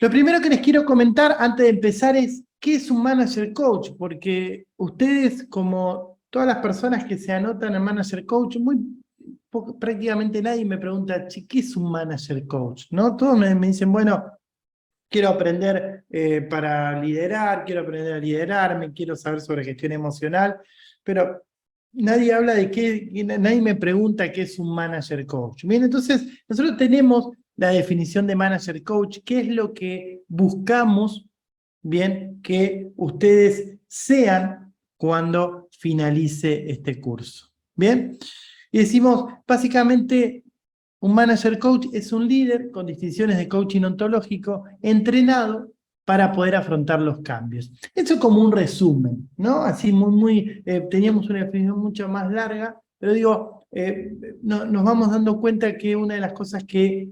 Lo primero que les quiero comentar antes de empezar es qué es un Manager Coach, porque ustedes, como todas las personas que se anotan en Manager Coach, prácticamente nadie me pregunta, "Che, ¿qué es un Manager Coach?", ¿no? Todos me dicen, bueno, quiero aprender para liderar, quiero aprender a liderarme, quiero saber sobre gestión emocional, pero nadie habla de nadie me pregunta qué es un Manager Coach. Bien, entonces nosotros tenemos la definición de Manager Coach, qué es lo que buscamos, bien, que ustedes sean cuando finalice este curso. Bien, y decimos, básicamente, un manager coach es un líder con distinciones de coaching ontológico entrenado para poder afrontar los cambios. Eso como un resumen, ¿no? Así teníamos una definición mucho más larga, pero digo, nos vamos dando cuenta que una de las cosas que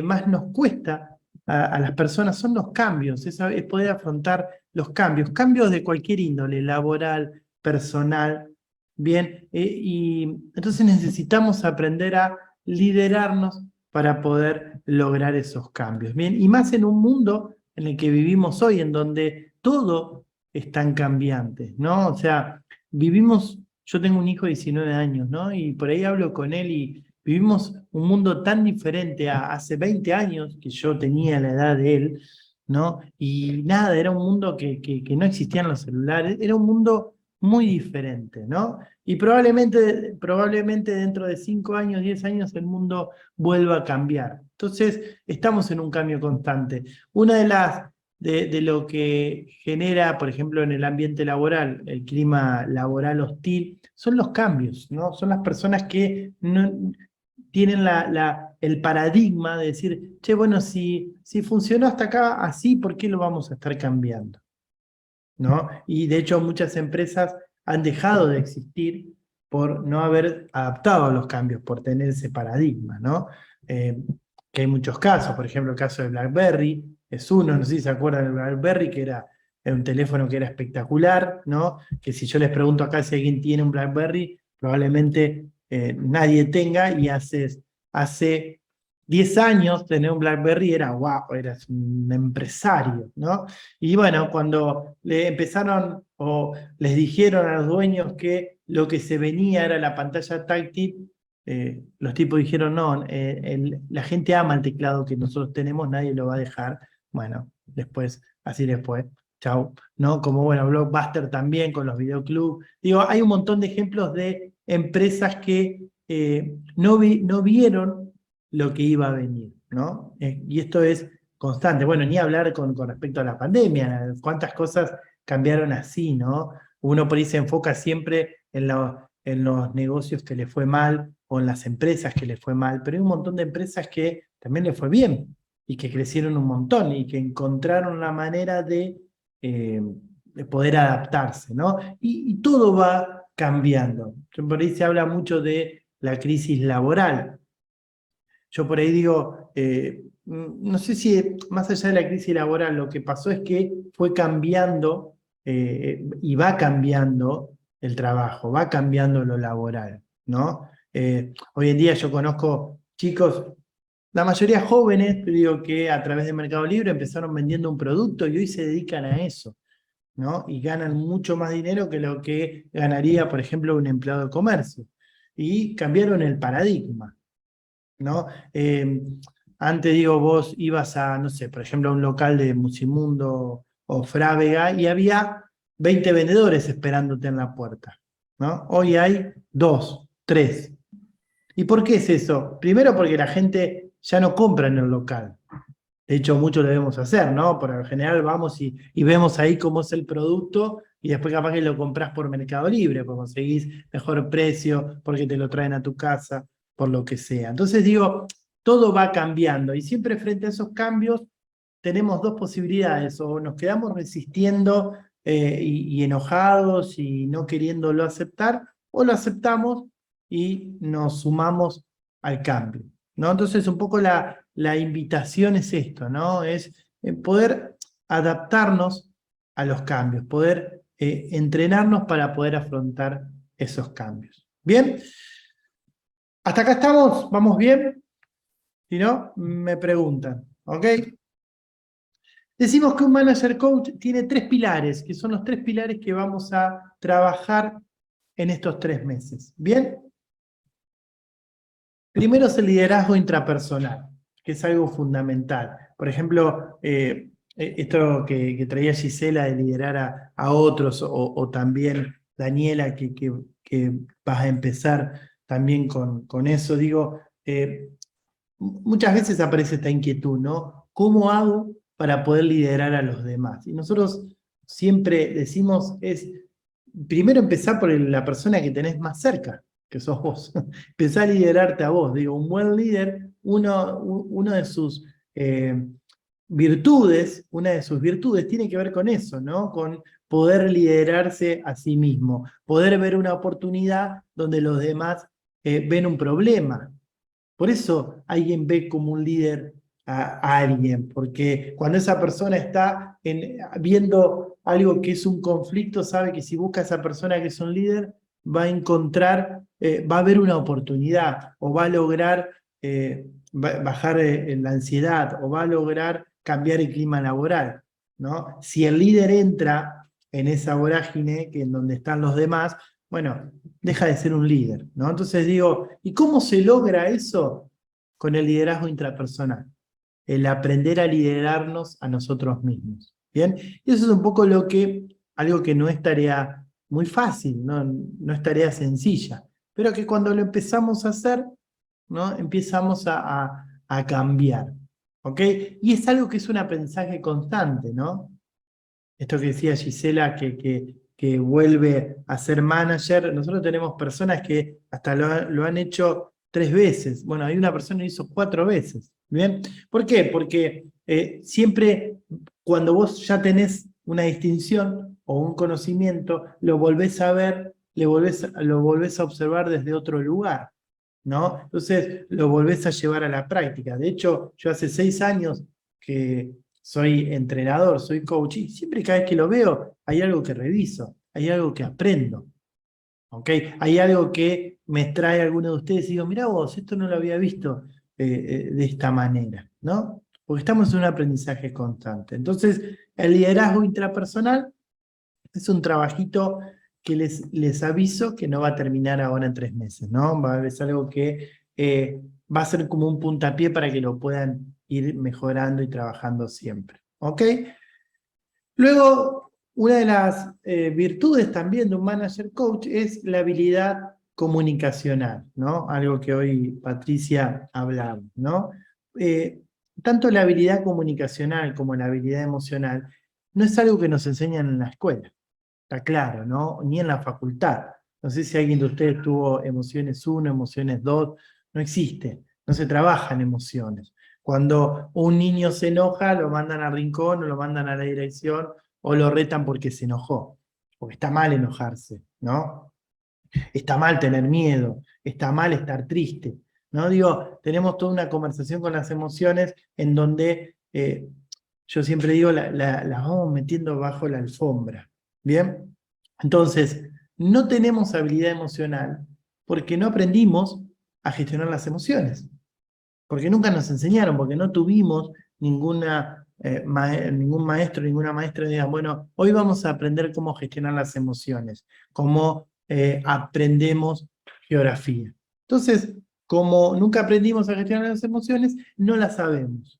más nos cuesta a las personas son los cambios, es poder afrontar los cambios de cualquier índole, laboral, personal, bien, y entonces necesitamos aprender a liderarnos para poder lograr esos cambios. Bien, y más en un mundo en el que vivimos hoy, en donde todo es tan cambiante, ¿no? O sea, yo tengo un hijo de 19 años, ¿no? Y por ahí hablo con él y vivimos un mundo tan diferente a hace 20 años que yo tenía la edad de él, ¿no? Y nada, era un mundo que no existían los celulares, era un mundo muy diferente, ¿no? Y probablemente dentro de 5 años, 10 años, el mundo vuelva a cambiar. Entonces, estamos en un cambio constante. Una de lo que genera, por ejemplo, en el ambiente laboral, el clima laboral hostil, son los cambios, ¿no? Son las personas que no tienen el paradigma de decir, che, bueno, si funcionó hasta acá así, ¿por qué lo vamos a estar cambiando? ¿No? Y de hecho muchas empresas han dejado de existir por no haber adaptado a los cambios, por tener ese paradigma, ¿no? Que hay muchos casos, por ejemplo el caso de BlackBerry, es uno, no sé si se acuerdan de BlackBerry, que era un teléfono que era espectacular, ¿no? Que si yo les pregunto acá si alguien tiene un BlackBerry, probablemente nadie tenga, y hace 10 años tener un BlackBerry era wow, eras un empresario, ¿no? Y bueno, cuando le empezaron o les dijeron a los dueños que lo que se venía era la pantalla táctil, los tipos dijeron, no, la gente ama el teclado que nosotros tenemos, nadie lo va a dejar. Bueno, así después, chau, ¿no? Como bueno, Blockbuster también con los videoclubs. Digo, hay un montón de ejemplos de empresas que no vieron lo que iba a venir, ¿no? Y esto es constante. Bueno, ni hablar con respecto a la pandemia, cuántas cosas cambiaron así, ¿no? Uno por ahí se enfoca siempre en los negocios que le fue mal o en las empresas que le fue mal, pero hay un montón de empresas que también le fue bien y que crecieron un montón y que encontraron la manera de poder adaptarse, ¿no? Y todo va cambiando. Por ahí se habla mucho de la crisis laboral. Yo por ahí digo, no sé si más allá de la crisis laboral, lo que pasó es que fue cambiando y va cambiando el trabajo, va cambiando lo laboral, ¿no? Hoy en día yo conozco chicos, la mayoría jóvenes, te digo que a través de Mercado Libre empezaron vendiendo un producto y hoy se dedican a eso, ¿no? Y ganan mucho más dinero que lo que ganaría, por ejemplo, un empleado de comercio. Y cambiaron el paradigma, ¿no? Antes, digo, vos ibas a, no sé, por ejemplo, a un local de Musimundo o Frávega y había 20 vendedores esperándote en la puerta, ¿no? Hoy hay 2, 3. ¿Y por qué es eso? Primero porque la gente ya no compra en el local. De hecho, mucho lo debemos hacer, ¿no? Por lo general vamos y vemos ahí cómo es el producto y después capaz que lo compras por Mercado Libre, porque conseguís mejor precio, porque te lo traen a tu casa, por lo que sea. Entonces digo, todo va cambiando y siempre frente a esos cambios tenemos dos posibilidades: o nos quedamos resistiendo y enojados y no queriéndolo aceptar, o lo aceptamos y nos sumamos al cambio, ¿no? Entonces un poco la invitación es esto, ¿no? Es poder adaptarnos a los cambios, poder entrenarnos para poder afrontar esos cambios. ¿Bien? ¿Hasta acá estamos? ¿Vamos bien? Si no, me preguntan, ¿ok? Decimos que un manager coach tiene 3 pilares, que son los 3 pilares que vamos a trabajar en estos 3 meses. ¿Bien? Primero es el liderazgo intrapersonal, que es algo fundamental. Por ejemplo, esto que traía Gisela de liderar a otros, o también Daniela, que vas a empezar también con eso. Digo, muchas veces aparece esta inquietud, ¿no? ¿Cómo hago para poder liderar a los demás? Y nosotros siempre decimos primero empezar por la persona que tenés más cerca, que sos vos. Empezá a liderarte a vos. Digo, un buen líder, uno de sus una de sus virtudes tiene que ver con eso, ¿no? Con poder liderarse a sí mismo, poder ver una oportunidad donde los demás ven un problema. Por eso alguien ve como un líder a alguien, porque cuando esa persona está viendo algo que es un conflicto, sabe que si busca a esa persona que es un líder, va a encontrar, va a ver una oportunidad, o va a lograr bajar la ansiedad, o va a lograr cambiar el clima laboral, ¿no? Si el líder entra en esa vorágine en donde están los demás, bueno, deja de ser un líder, ¿no? Entonces digo, ¿y cómo se logra eso? Con el liderazgo intrapersonal, el aprender a liderarnos a nosotros mismos, ¿bien? Y eso es un poco algo que no es tarea muy fácil, no es tarea sencilla, pero que cuando lo empezamos a hacer, ¿no? Empezamos a cambiar, ¿ok? Y es algo que es un aprendizaje constante, ¿no? Esto que decía Gisela, que vuelve a ser manager. Nosotros tenemos personas que hasta lo han hecho 3 veces. Bueno, hay una persona que lo hizo 4 veces. ¿Bien? ¿Por qué? Porque siempre cuando vos ya tenés una distinción o un conocimiento, lo volvés a ver, lo volvés a observar desde otro lugar, ¿no? Entonces lo volvés a llevar a la práctica. De hecho, yo hace 6 años que soy entrenador, soy coach, y siempre cada vez que lo veo hay algo que reviso, hay algo que aprendo, ¿ok? Hay algo que me trae alguno de ustedes y digo, mirá vos, esto no lo había visto de esta manera, ¿no? Porque estamos en un aprendizaje constante. Entonces, el liderazgo intrapersonal es un trabajito que les aviso que no va a terminar ahora en 3 meses, ¿no? Es algo que va a ser como un puntapié para que lo puedan ir mejorando y trabajando siempre, ¿ok? Luego, una de las virtudes también de un manager coach es la habilidad comunicacional, ¿no? Algo que hoy Patricia hablaba, ¿no? Eh, Tanto la habilidad comunicacional como la habilidad emocional no es algo que nos enseñan en la escuela. Está claro, ¿no? Ni en la facultad. No sé si alguien de ustedes tuvo emociones 1, emociones 2, no existe, no se trabajan emociones. Cuando un niño se enoja, lo mandan al rincón o lo mandan a la dirección o lo retan porque se enojó. Porque está mal enojarse, ¿no? Está mal tener miedo, está mal estar triste, ¿no? Digo, tenemos toda una conversación con las emociones en donde yo siempre digo, las vamos metiendo bajo la alfombra, ¿bien? Entonces, no tenemos habilidad emocional porque no aprendimos a gestionar las emociones, porque nunca nos enseñaron, porque no tuvimos ningún maestro, ninguna maestra que diga, bueno, hoy vamos a aprender cómo gestionar las emociones, cómo aprendemos geografía. Entonces, como nunca aprendimos a gestionar las emociones, no las sabemos.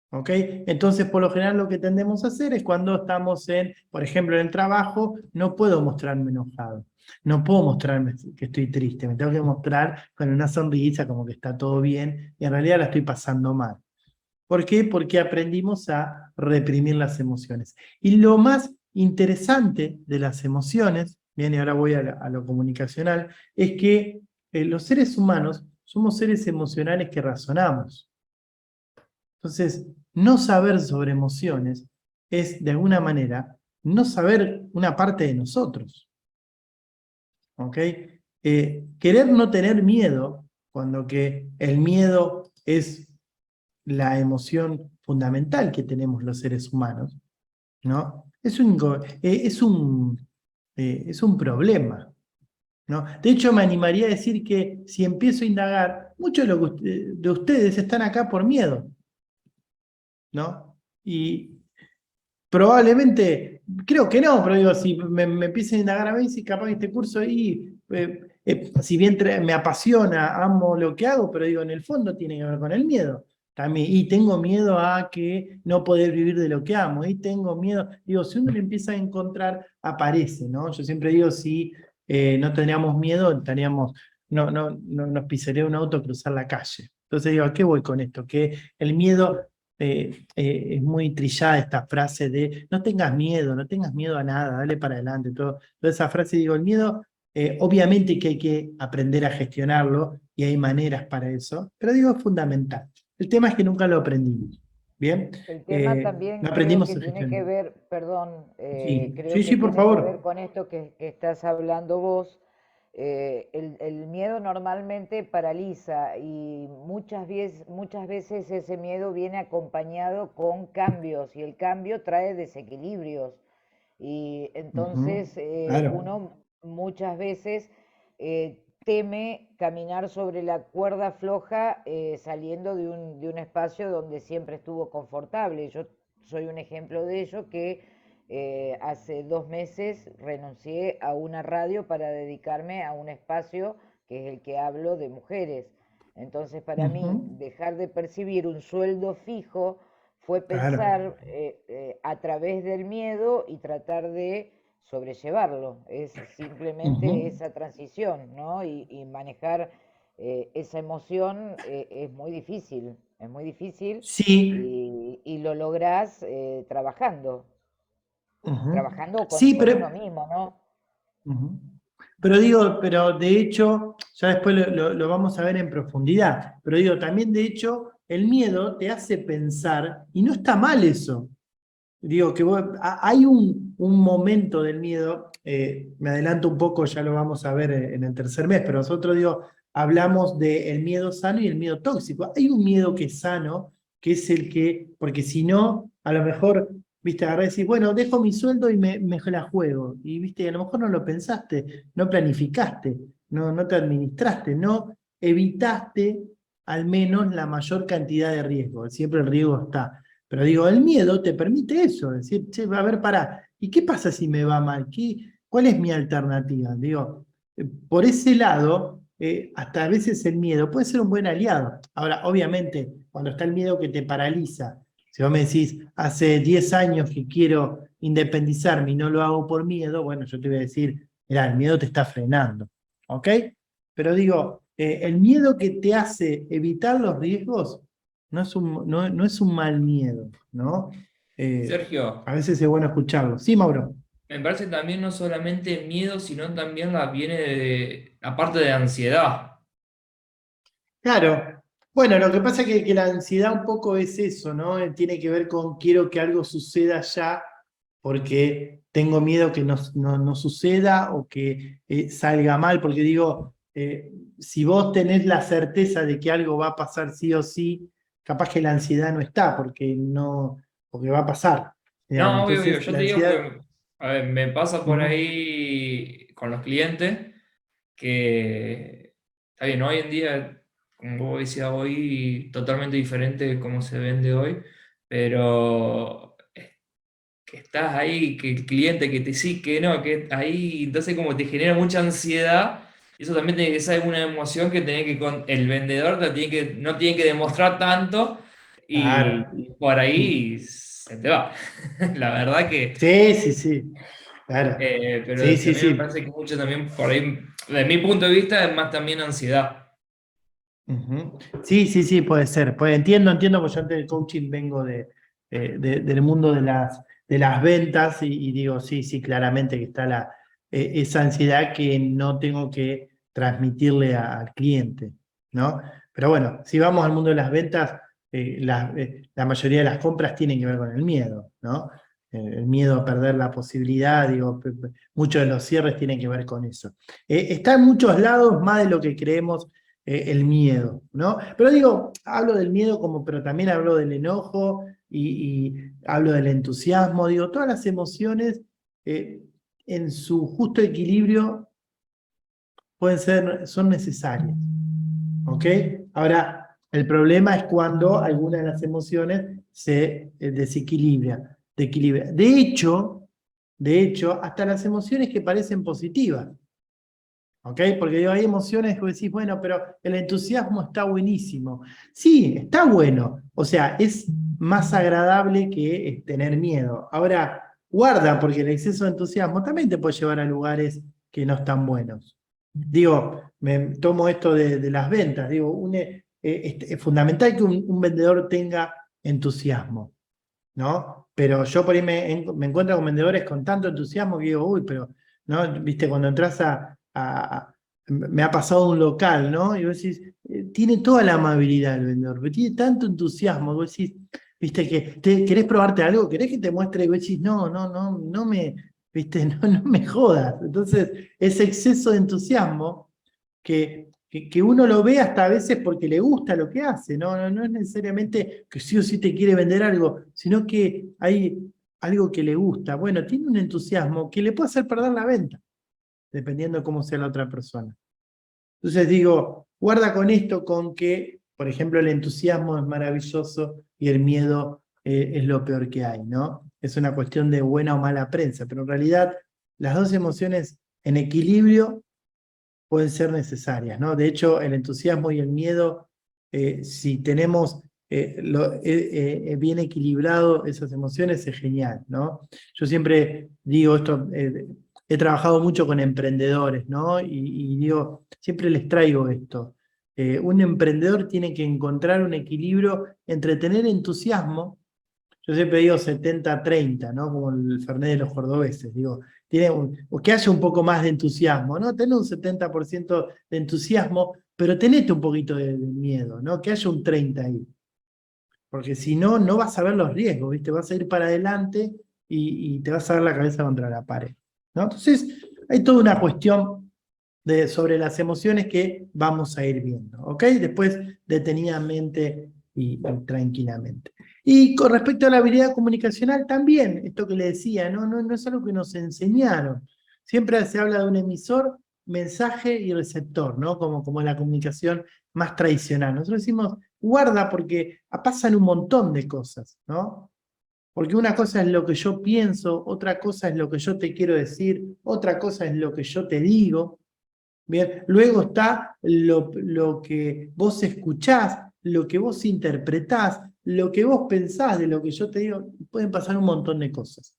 ¿Ok? Entonces, por lo general, lo que tendemos a hacer es cuando estamos por ejemplo, en el trabajo, no puedo mostrarme enojado, no puedo mostrarme que estoy triste, me tengo que mostrar con una sonrisa, como que está todo bien, y en realidad la estoy pasando mal. ¿Por qué? Porque aprendimos a reprimir las emociones. Y lo más interesante de las emociones, bien, y ahora voy a lo comunicacional, es que los seres humanos somos seres emocionales que razonamos. Entonces, no saber sobre emociones es, de alguna manera, no saber una parte de nosotros. ¿Ok? Querer no tener miedo, cuando que el miedo es la emoción fundamental que tenemos los seres humanos, ¿no? Es un problema, ¿no? De hecho, me animaría a decir que si empiezo a indagar, muchos de ustedes están acá por miedo, ¿no? Y probablemente, creo que no, pero digo, si me empiezan a indagar a mí, si capaz que este curso ahí, si bien me apasiona, amo lo que hago, pero digo, en el fondo tiene que ver con el miedo. También, y tengo miedo a que no poder vivir de lo que amo, y tengo miedo, digo, si uno le empieza a encontrar, aparece, ¿no? Yo siempre digo, si no tendríamos miedo, no nos pisaría un auto a cruzar la calle. Entonces digo, ¿a qué voy con esto? Que el miedo es muy trillada esta frase de no tengas miedo, no tengas miedo a nada, dale para adelante. Toda esa frase, digo, el miedo, obviamente que hay que aprender a gestionarlo y hay maneras para eso, pero digo, es fundamental. El tema es que nunca lo aprendimos. Bien, El tema también no creo aprendimos que a tiene que gestionar. ver, perdón, Sí, sí, creo que sí, por tiene que ver favor. con esto que estás hablando vos. El miedo normalmente paraliza y muchas veces ese miedo viene acompañado con cambios y el cambio trae desequilibrios. Y Ujú, entonces claro. uno muchas veces teme caminar sobre la cuerda floja saliendo de un espacio donde siempre estuvo confortable. Yo soy un ejemplo de ello que hace 2 meses renuncié a una radio para dedicarme a un espacio que es el que hablo de mujeres. Entonces, para mí, Ujú, dejar de percibir un sueldo fijo fue claro. pensar a través del miedo y tratar de sobrellevarlo. Es simplemente Ujú. esa transición, ¿no? Y manejar esa emoción es muy difícil Sí. y lo lográs Ujú. trabajando Sí, con pero uno mismo, ¿no? ujú. Pero digo, pero de hecho, ya después lo vamos a ver en profundidad, pero digo, también de hecho, el miedo te hace pensar, y no está mal eso. Digo, que hay un momento del miedo, me adelanto un poco, ya lo vamos a ver en el tercer mes, pero nosotros, digo, hablamos del miedo sano y el miedo tóxico. Hay un miedo que es sano, que es el que, porque si no, a lo mejor, viste, agarrás y decís, bueno, dejo mi sueldo y me la juego. Y viste, a lo mejor no lo pensaste, no planificaste, no te administraste, no evitaste al menos la mayor cantidad de riesgo. Siempre el riesgo está. Pero digo, el miedo te permite eso, decir, che, a ver, pará, ¿y qué pasa si me va mal? ¿Cuál es mi alternativa? Digo, por ese lado, hasta a veces el miedo puede ser un buen aliado. Ahora, obviamente, cuando está el miedo que te paraliza, si vos me decís, hace 10 años que quiero independizarme y no lo hago por miedo, bueno, yo te voy a decir, mirá, el miedo te está frenando, ¿ok? Pero digo, el miedo que te hace evitar los riesgos no es un mal miedo, ¿no? Eh, Sergio, a veces es bueno escucharlo. Sí, Mauro. me parece también no solamente miedo, sino también viene de la parte de ansiedad. Claro. Bueno, lo que pasa es que la ansiedad un poco es eso, ¿no? Tiene que ver con quiero que algo suceda ya porque tengo miedo que no suceda o que salga mal, porque digo, si vos tenés la certeza de que algo va a pasar sí o sí, capaz que la ansiedad no está, porque va a pasar, digamos. No, obvio, obvio. Entonces, Yo la te digo ansiedad... que, a ver, me pasa por Ujú. ahí con los clientes que, está bien, hoy en día, como vos decías hoy, totalmente diferente de cómo se vende hoy, pero que estás ahí, que el cliente que te sí, que no, que ahí, entonces como te genera mucha ansiedad, y eso también tiene que ser una emoción que tiene que el vendedor no tiene que demostrar tanto Claro. y por ahí se te va. La verdad que, Sí, sí, sí. Claro. Sí, pero sí, también me sí. parece que mucho también por ahí, desde mi punto de vista, es más también ansiedad. Ujú. Sí, sí, sí, puede ser. Entiendo, porque yo antes del coaching vengo del mundo de las ventas y digo, sí, sí, claramente que está esa ansiedad que no tengo que transmitirle al cliente, ¿no? Pero bueno, si vamos al mundo de las ventas, la mayoría de las compras tienen que ver con el miedo, ¿no? El miedo a perder la posibilidad, digo, muchos de los cierres tienen que ver con eso. Está en muchos lados más de lo que creemos el miedo, ¿no? Pero digo, hablo del miedo pero también hablo del enojo y hablo del entusiasmo, digo, todas las emociones eh, en su justo equilibrio son necesarias, ¿ok? Ahora, el problema es cuando alguna de las emociones se desequilibra. De hecho, hasta las emociones que parecen positivas. ¿Ok? Porque digo, hay emociones que vos decís, bueno, pero el entusiasmo está buenísimo. Sí, está bueno. O sea, es más agradable que tener miedo. Ahora, guarda, porque el exceso de entusiasmo también te puede llevar a lugares que no están buenos. Digo, me tomo esto de las ventas. Digo, es fundamental que un vendedor tenga entusiasmo, ¿no? Pero yo por ahí me encuentro con vendedores con tanto entusiasmo que digo, uy, pero, ¿no? Viste, cuando entras me ha pasado un local, ¿no? Y vos decís, tiene toda la amabilidad el vendedor, pero tiene tanto entusiasmo, vos decís, viste, que querés probarte algo, querés que te muestre, y vos decís, no me, viste, no me jodas. Entonces, ese exceso de entusiasmo que uno lo ve hasta a veces porque le gusta lo que hace, no es necesariamente que sí o sí te quiere vender algo, sino que hay algo que le gusta. Bueno, tiene un entusiasmo que le puede hacer perder la venta, dependiendo de cómo sea la otra persona. Entonces digo, guarda con esto, con que, por ejemplo, el entusiasmo es maravilloso y el miedo es lo peor que hay, ¿no? Es una cuestión de buena o mala prensa, pero en realidad las dos emociones en equilibrio pueden ser necesarias, ¿no? De hecho, el entusiasmo y el miedo, si tenemos bien equilibrado esas emociones, es genial, ¿no? Yo siempre digo esto, he trabajado mucho con emprendedores, ¿no? Y digo, siempre les traigo esto. Un emprendedor tiene que encontrar un equilibrio entre tener entusiasmo. Yo siempre digo 70-30, ¿no? Como el Fernet de los cordobeses. Digo, o que haya un poco más de entusiasmo, ¿no? Tener un 70% de entusiasmo, pero tenete un poquito de miedo, ¿no? Que haya un 30 ahí. Porque si no, no vas a ver los riesgos, ¿viste? Vas a ir para adelante y te vas a dar la cabeza contra la pared, ¿no? Entonces, hay toda una cuestión sobre las emociones que vamos a ir viendo, ¿ok? Después, detenidamente y tranquilamente. Y con respecto a la habilidad comunicacional, también, esto que le decía, no es algo que nos enseñaron. Siempre se habla de un emisor, mensaje y receptor, ¿no? Como la comunicación más tradicional. Nosotros decimos, guarda porque pasan un montón de cosas, ¿no? Porque una cosa es lo que yo pienso, otra cosa es lo que yo te quiero decir, otra cosa es lo que yo te digo. Bien, luego está lo que vos escuchás, lo que vos interpretás, lo que vos pensás de lo que yo te digo, pueden pasar un montón de cosas,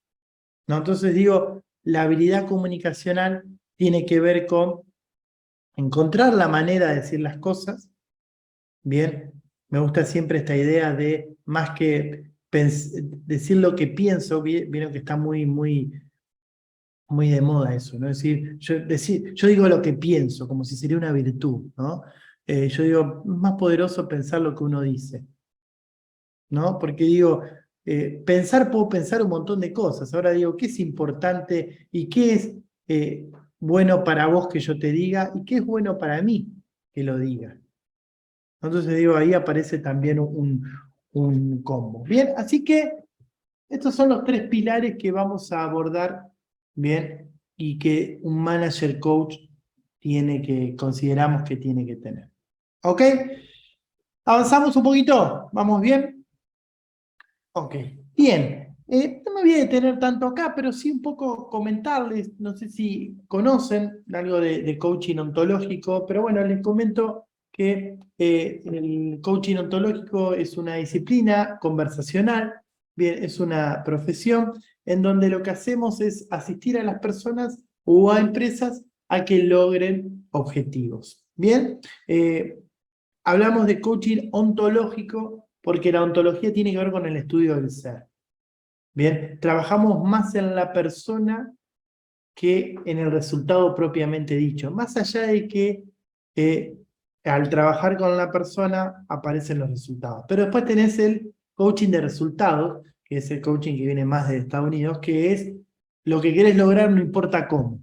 ¿no? Entonces digo, la habilidad comunicacional tiene que ver con encontrar la manera de decir las cosas. Bien, me gusta siempre esta idea de más que decir lo que pienso, vieron que está muy de moda eso, ¿no? Es decir, yo digo lo que pienso, como si sería una virtud, ¿no? Yo digo, es más poderoso pensar lo que uno dice, ¿no? Porque digo, puedo pensar un montón de cosas. Ahora digo, ¿qué es importante y qué es bueno para vos que yo te diga y qué es bueno para mí que lo diga? Entonces digo, ahí aparece también un combo. Bien, así que estos son los tres pilares que vamos a abordar, bien, y que un manager coach consideramos que tiene que tener. ¿Ok? ¿Avanzamos un poquito? ¿Vamos bien? Ok. Bien. No me voy a detener tanto acá, pero sí un poco comentarles, no sé si conocen algo de coaching ontológico, pero bueno, les comento que el coaching ontológico es una disciplina conversacional, bien, es una profesión en donde lo que hacemos es asistir a las personas o a empresas a que logren objetivos. Bien, hablamos de coaching ontológico porque la ontología tiene que ver con el estudio del ser. Bien, trabajamos más en la persona que en el resultado propiamente dicho, más allá de que al trabajar con la persona aparecen los resultados. Pero después tenés el coaching de resultados, que es el coaching que viene más de Estados Unidos, que es lo que querés lograr no importa cómo.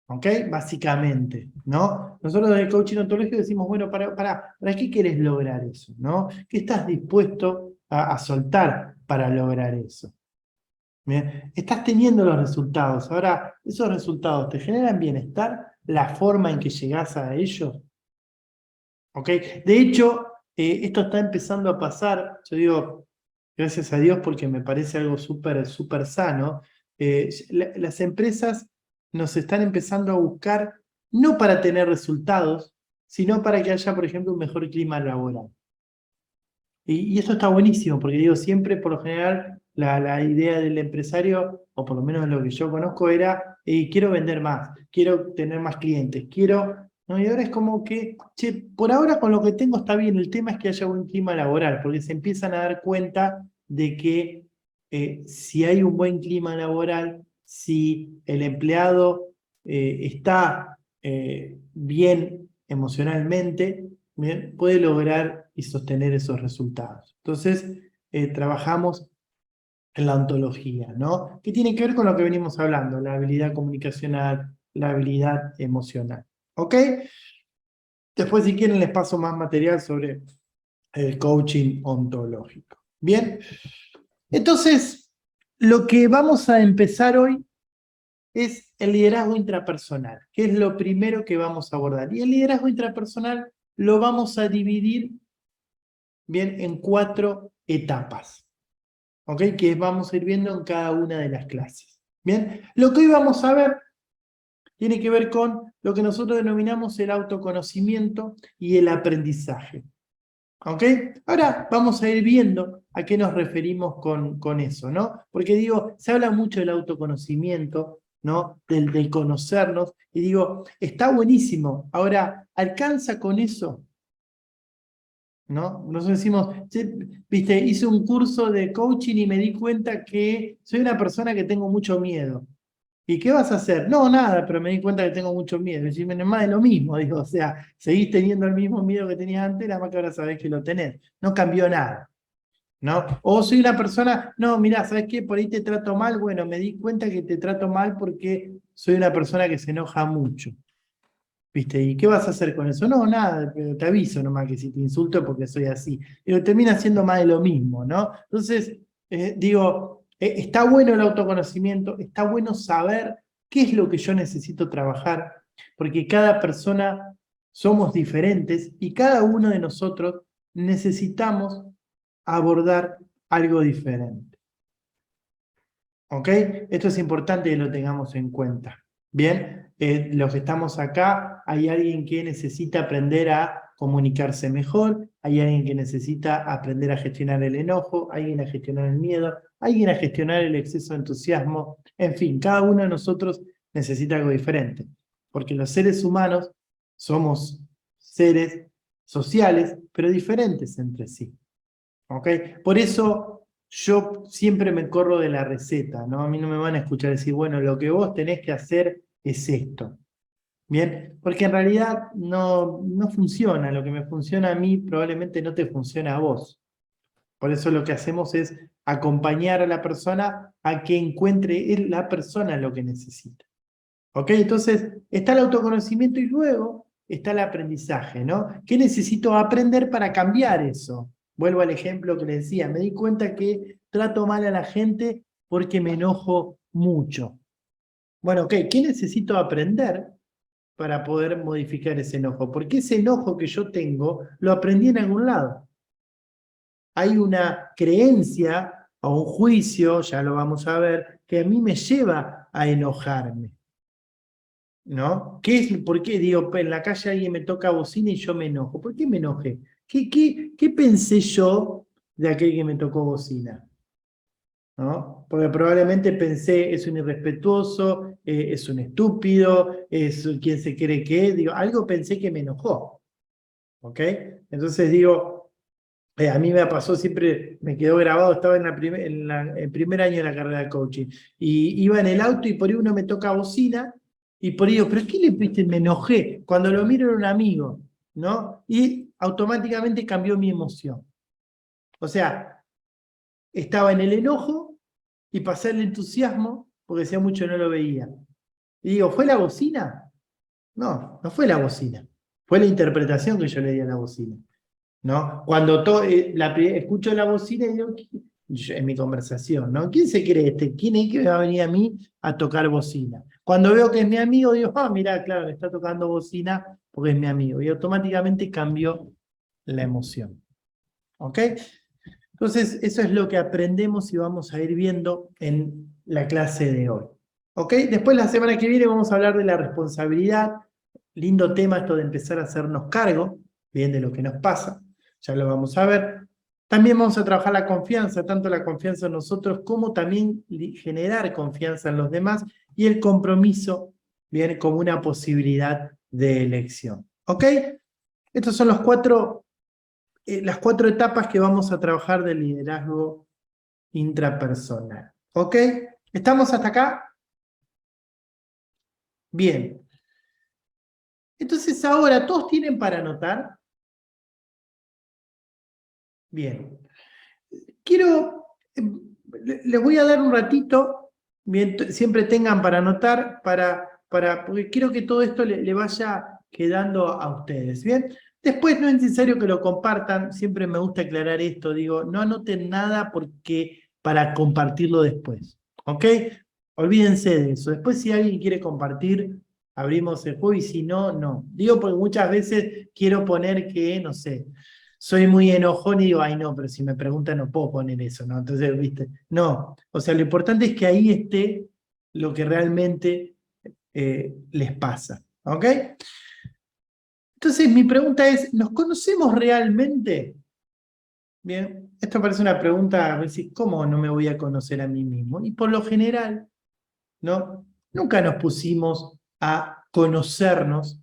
¿Ok? Básicamente, ¿no? Nosotros desde el coaching ontológico decimos, bueno, ¿para qué querés lograr eso? ¿No? ¿Qué estás dispuesto a soltar para lograr eso? Bien, estás teniendo los resultados. Ahora, ¿esos resultados te generan bienestar? ¿La forma en que llegás a ellos? ¿Ok? De hecho, esto está empezando a pasar, yo digo, gracias a Dios, porque me parece algo súper, súper sano. Las empresas nos están empezando a buscar no para tener resultados, sino para que haya, por ejemplo, un mejor clima laboral. Y eso está buenísimo, porque digo, siempre por lo general la idea del empresario, o por lo menos lo que yo conozco, era, quiero vender más, quiero tener más clientes, quiero... ¿no? Y ahora es como que, che, por ahora con lo que tengo está bien, el tema es que haya buen clima laboral, porque se empiezan a dar cuenta de que si hay un buen clima laboral, si el empleado está bien emocionalmente, bien, puede lograr y sostener esos resultados. Entonces, trabajamos en la ontología, ¿no? Que tiene que ver con lo que venimos hablando, la habilidad comunicacional, la habilidad emocional. ¿Ok? Después, si quieren, les paso más material sobre el coaching ontológico. Bien, entonces, lo que vamos a empezar hoy es el liderazgo intrapersonal, que es lo primero que vamos a abordar. Y el liderazgo intrapersonal lo vamos a dividir bien en 4 etapas, ¿ok? Que vamos a ir viendo en cada una de las clases. Bien, lo que hoy vamos a ver tiene que ver con lo que nosotros denominamos el autoconocimiento y el aprendizaje. ¿Ok? Ahora vamos a ir viendo a qué nos referimos con eso, ¿no? Porque digo, se habla mucho del autoconocimiento, ¿no? Del conocernos, y digo, está buenísimo. Ahora, ¿alcanza con eso? ¿No? Nosotros decimos, viste, hice un curso de coaching y me di cuenta que soy una persona que tengo mucho miedo. ¿Y qué vas a hacer? No, nada, pero me di cuenta que tengo mucho miedo. Y decís, más de lo mismo, digo, o sea, seguís teniendo el mismo miedo que tenías antes, nada más que ahora sabés que lo tenés. No cambió nada, ¿no? O soy una persona, no, mirá, ¿sabés qué? Por ahí te trato mal. Bueno, me di cuenta que te trato mal porque soy una persona que se enoja mucho. ¿Viste? ¿Y qué vas a hacer con eso? No, nada, pero te aviso nomás que si te insulto porque soy así. Pero termina siendo más de lo mismo, ¿no? Entonces, digo, está bueno el autoconocimiento, está bueno saber qué es lo que yo necesito trabajar, porque cada persona somos diferentes y cada uno de nosotros necesitamos abordar algo diferente. ¿Ok? Esto es importante que lo tengamos en cuenta. Bien, los que estamos acá, hay alguien que necesita aprender a comunicarse mejor, hay alguien que necesita aprender a gestionar el enojo, alguien a gestionar el miedo, alguien a gestionar el exceso de entusiasmo. En fin, cada uno de nosotros necesita algo diferente, porque los seres humanos somos seres sociales, pero diferentes entre sí. ¿Ok? Por eso yo siempre me corro de la receta, ¿no? A mí no me van a escuchar decir, bueno, lo que vos tenés que hacer es esto. Bien, porque en realidad no funciona. Lo que me funciona a mí probablemente no te funciona a vos. Por eso lo que hacemos es acompañar a la persona a que encuentre la persona lo que necesita. ¿Ok? Entonces está el autoconocimiento y luego está el aprendizaje, ¿no? ¿Qué necesito aprender para cambiar eso? Vuelvo al ejemplo que les decía, me di cuenta que trato mal a la gente porque me enojo mucho. Bueno, ok, ¿qué necesito aprender para poder modificar ese enojo? Porque ese enojo que yo tengo lo aprendí en algún lado. Hay una creencia o un juicio, ya lo vamos a ver, que a mí me lleva a enojarme. ¿No? ¿Por qué? Digo, en la calle alguien me toca bocina y yo me enojo. ¿Por qué me enojé? ¿Qué pensé yo de aquel que me tocó bocina? ¿No? Porque probablemente pensé, es un irrespetuoso, es un estúpido, es quien se cree que es. Digo, algo pensé que me enojó. ¿Ok? Entonces digo, a mí me pasó siempre, me quedó grabado, estaba en el primer año de la carrera de coaching, y iba en el auto y por ahí uno me toca bocina, y por ahí digo, ¿pero qué le viste? Me enojé. Cuando lo miro era un amigo, ¿no? Y automáticamente cambió mi emoción. O sea, estaba en el enojo y pasé el entusiasmo porque hacía mucho no lo veía. Y digo, ¿fue la bocina? No, no fue la bocina. Fue la interpretación que yo le di a la bocina. ¿No? Cuando escucho la bocina y digo, en mi conversación, ¿no? ¿Quién se cree este? ¿Quién es que me va a venir a mí a tocar bocina? Cuando veo que es mi amigo, digo, mirá, claro, me está tocando bocina porque es mi amigo. Y automáticamente cambió la emoción. ¿Ok? Entonces, eso es lo que aprendemos y vamos a ir viendo en la clase de hoy. ¿Ok? Después, la semana que viene, vamos a hablar de la responsabilidad. Lindo tema esto de empezar a hacernos cargo, bien, de lo que nos pasa. Ya lo vamos a ver. También vamos a trabajar la confianza, tanto la confianza en nosotros como también generar confianza en los demás y el compromiso, bien, como una posibilidad de elección. ¿Ok? Estos son las cuatro etapas que vamos a trabajar del liderazgo intrapersonal. ¿Ok? ¿Estamos hasta acá? Bien. Entonces ahora, ¿todos tienen para anotar? Bien. Les voy a dar un ratito, bien, siempre tengan para anotar, porque quiero que todo esto le vaya quedando a ustedes, ¿bien? Después no es necesario que lo compartan, siempre me gusta aclarar esto, digo, no anoten nada para compartirlo después, ¿ok? Olvídense de eso. Después si alguien quiere compartir, abrimos el juego y si no, no. Digo porque muchas veces quiero poner que, no sé, soy muy enojón y digo, ay no, pero si me preguntan no puedo poner eso, ¿no? Entonces, ¿viste? No, o sea, lo importante es que ahí esté lo que realmente les pasa, ¿ok? Entonces, mi pregunta es, ¿nos conocemos realmente? Bien, esto parece una pregunta, a ver si, ¿cómo no me voy a conocer a mí mismo? Y por lo general, ¿no? Nunca nos pusimos a conocernos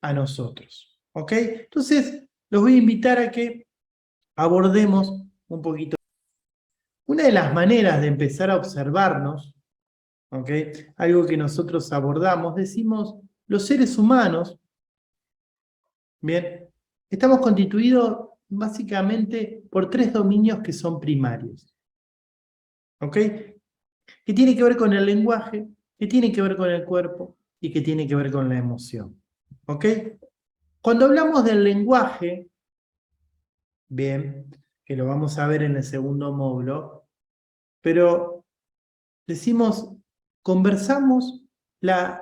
a nosotros, ¿ok? Entonces, los voy a invitar a que abordemos un poquito. Una de las maneras de empezar a observarnos, ¿ok? Algo que nosotros abordamos, decimos, los seres humanos, bien, estamos constituidos básicamente por tres dominios que son primarios, ¿ok? Que tiene que ver con el lenguaje, que tiene que ver con el cuerpo y que tiene que ver con la emoción, ¿ok? Cuando hablamos del lenguaje, bien, que lo vamos a ver en el segundo módulo, pero decimos, conversamos,